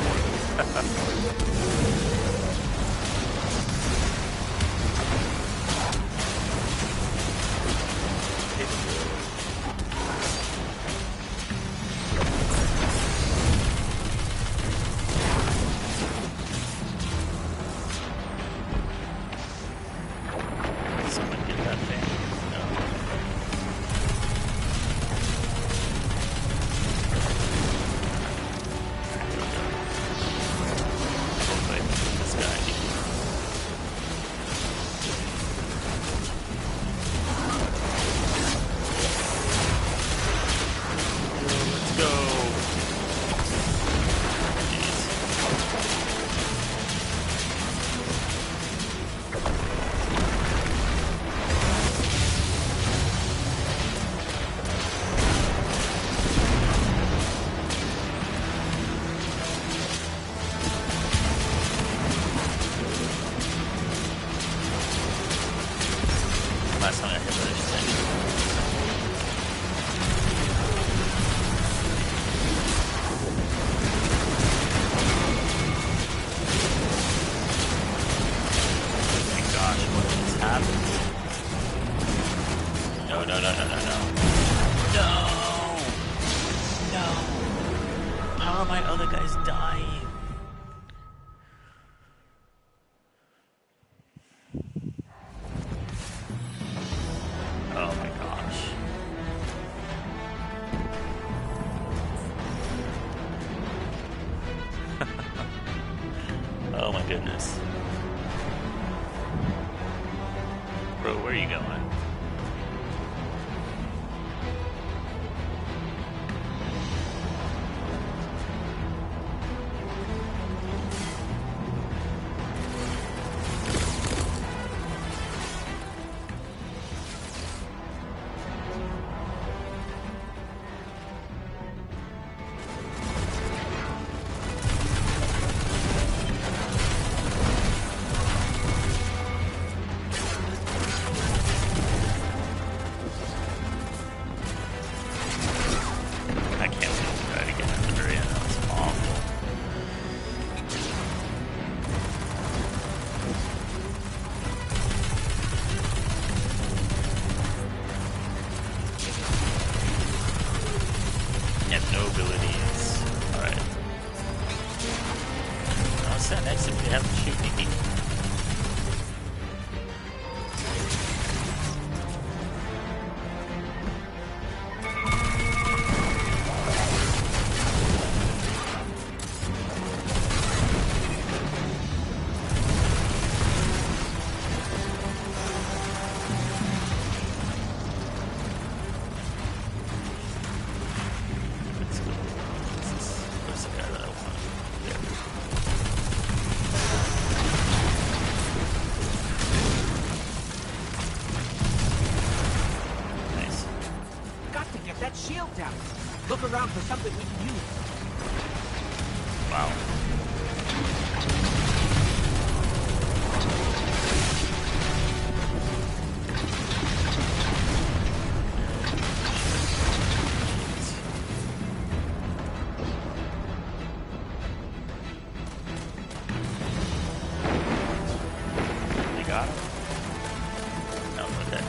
Speaker 1: Someone get that thing. No. Oh my goodness. Bro, where are you going? I can't wait to try it again at the very end. That was awful. And no abilities. Alright. Now what's that next if we have to shoot me? Let's go. Where's the guy that I want? There. Nice.
Speaker 5: Got to get that shield down. Look around for something we can use.
Speaker 1: Wow. They got him? No, okay.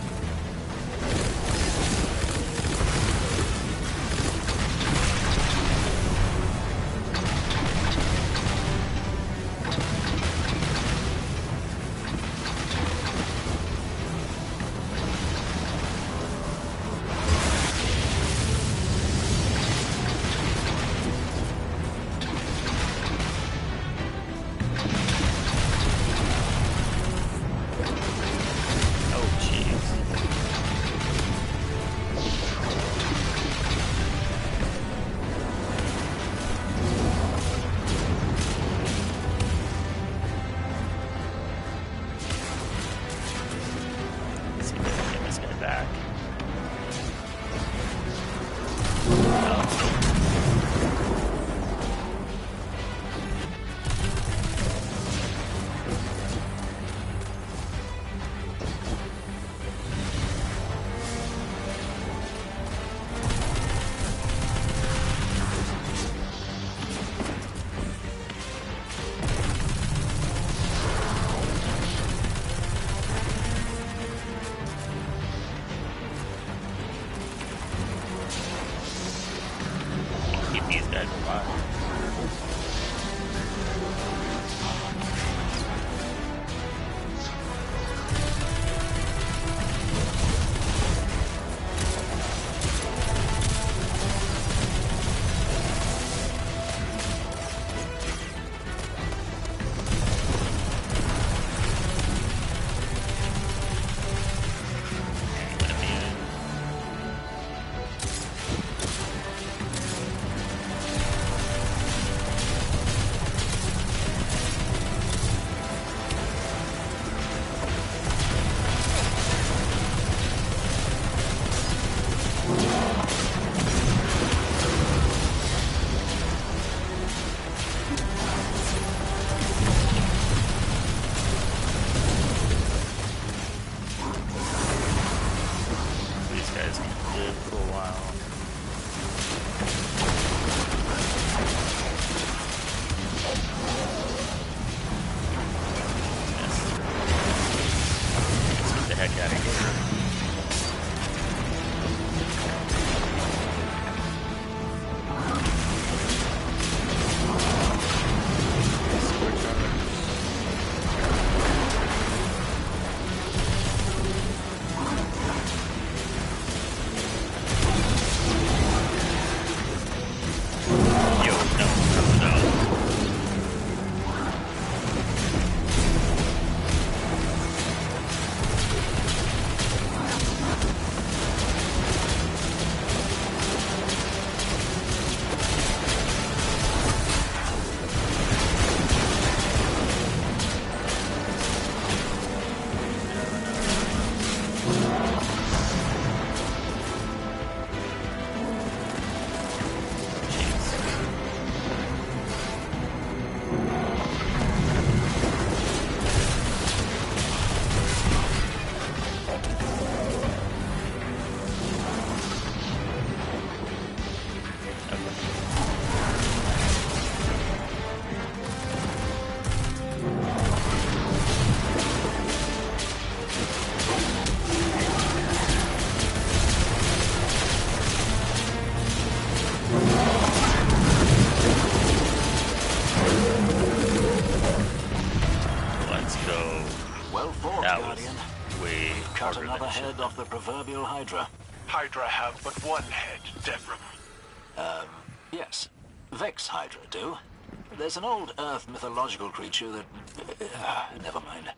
Speaker 1: that
Speaker 13: Guardian.
Speaker 1: was way
Speaker 13: Cut
Speaker 1: harder
Speaker 13: another
Speaker 1: than it should
Speaker 13: head off the proverbial Hydra.
Speaker 12: Hydra have but one head, Devram.
Speaker 13: Yes. Vex Hydra do. There's an old Earth mythological creature that... never mind.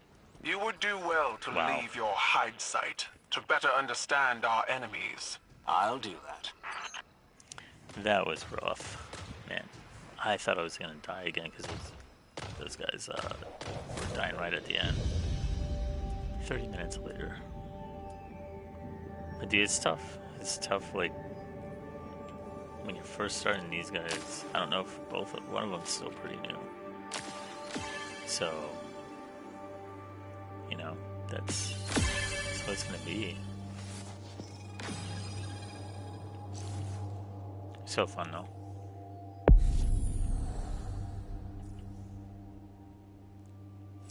Speaker 12: You would do well to leave your hide site to better understand our enemies.
Speaker 13: I'll do that.
Speaker 1: That was rough. Man, I thought I was going to die again because those guys were dying right at the end. 30 minutes later. But dude, it's tough. It's tough, like, when you're first starting these guys. I don't know if one of them's still pretty new. So, you know, that's what it's going to be. So fun, though.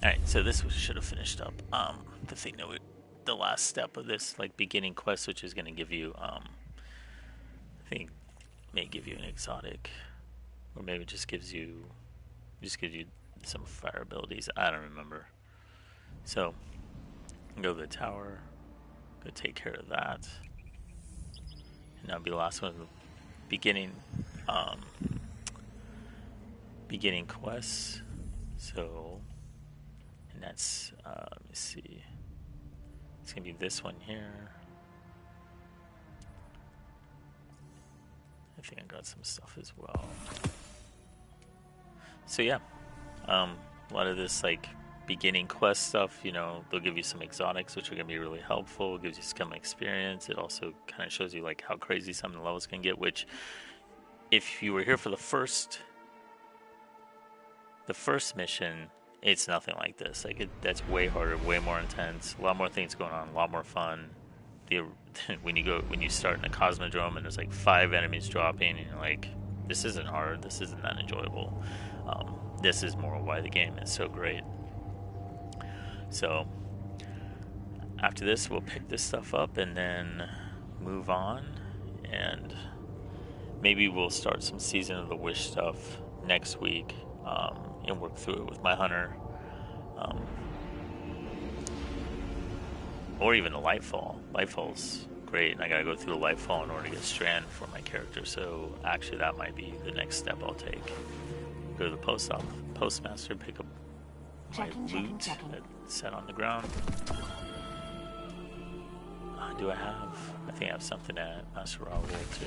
Speaker 1: Alright, so this should have finished up the thing that the last step of this, like, beginning quest, which is going to give you, I think, may give you an exotic, or maybe just gives you some fire abilities. I don't remember. So, go to the tower, go take care of that, and that'll be the last one of the beginning quests. So, and that's let me see, it's gonna be this one here. I think I got some stuff as well. So yeah, a lot of this, like, beginning quest stuff, you know, they'll give you some exotics, which are going to be really helpful. It gives you some experience. It also kind of shows you, like, how crazy some of the levels can get, which, if you were here for the first mission, it's nothing like this. Like, that's way harder, way more intense, a lot more things going on, a lot more fun. When you start in a Cosmodrome and there's like 5 enemies dropping, and you're like, this isn't hard, this isn't that enjoyable. This is more why the game is so great. So after this, we'll pick this stuff up and then move on, and maybe we'll start some Season of the Wish stuff next week, and work through it with my hunter, or even a Lightfall. Lightfall's great, and I gotta go through a Lightfall in order to get Strand for my character, so actually that might be the next step I'll take. Go to the postmaster, pick up my loot that's set on the ground. Do I have? I think I have something at Master Raoul too.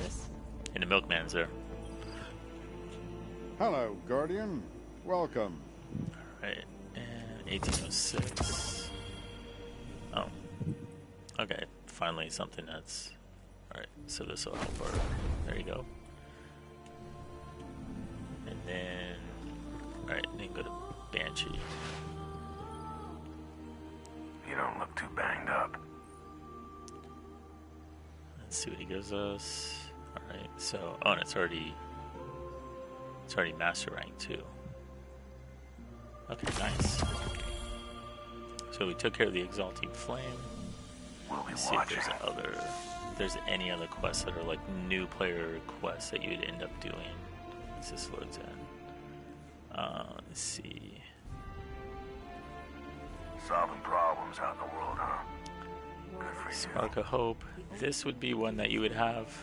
Speaker 1: And the milkman's there.
Speaker 11: Hello, Guardian. Welcome.
Speaker 1: Alright, and 1806. Oh. Okay, finally something that's... Alright, so this will help her. There you go. And then... Alright, then go to Banshee.
Speaker 7: You don't look too banged up.
Speaker 1: Let's see what he gives us. Alright, so... Oh, and it's already Master Rank too. Okay, nice. So we took care of the Exalting Flame. Let's see if there's any other quests that are like new player quests that you'd end up doing. Once this loads in. Let's see.
Speaker 7: Solving problems out in the world, huh? Good for you.
Speaker 1: Spark of Hope. This would be one that you would have.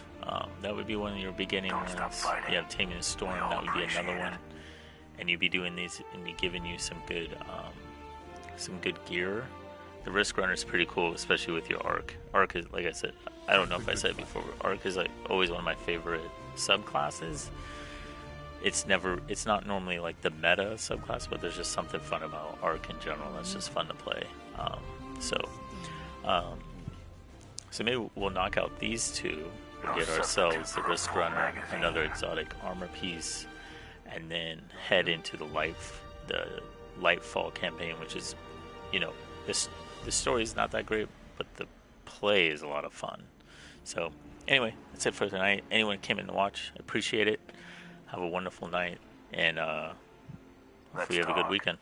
Speaker 1: That would be one of your beginning ones. You have Taming the Storm. That would be another one. And you'd be doing these and be giving you some good gear. The Risk Runner is pretty cool, especially with your Arc. Arc is, like I said, I don't know if I said it before, but Arc is like always one of my favorite subclasses. It's not normally like the meta subclass, but there's just something fun about Arc in general that's just fun to play. So maybe we'll knock out these two. We'll get ourselves the Risk Runner, another exotic armor piece, and then head into the Lightfall campaign, which is, you know, the story is not that great, but the play is a lot of fun. So anyway, that's it for tonight. Anyone came in to watch, I appreciate it. Have a wonderful night, and hopefully you have a good weekend.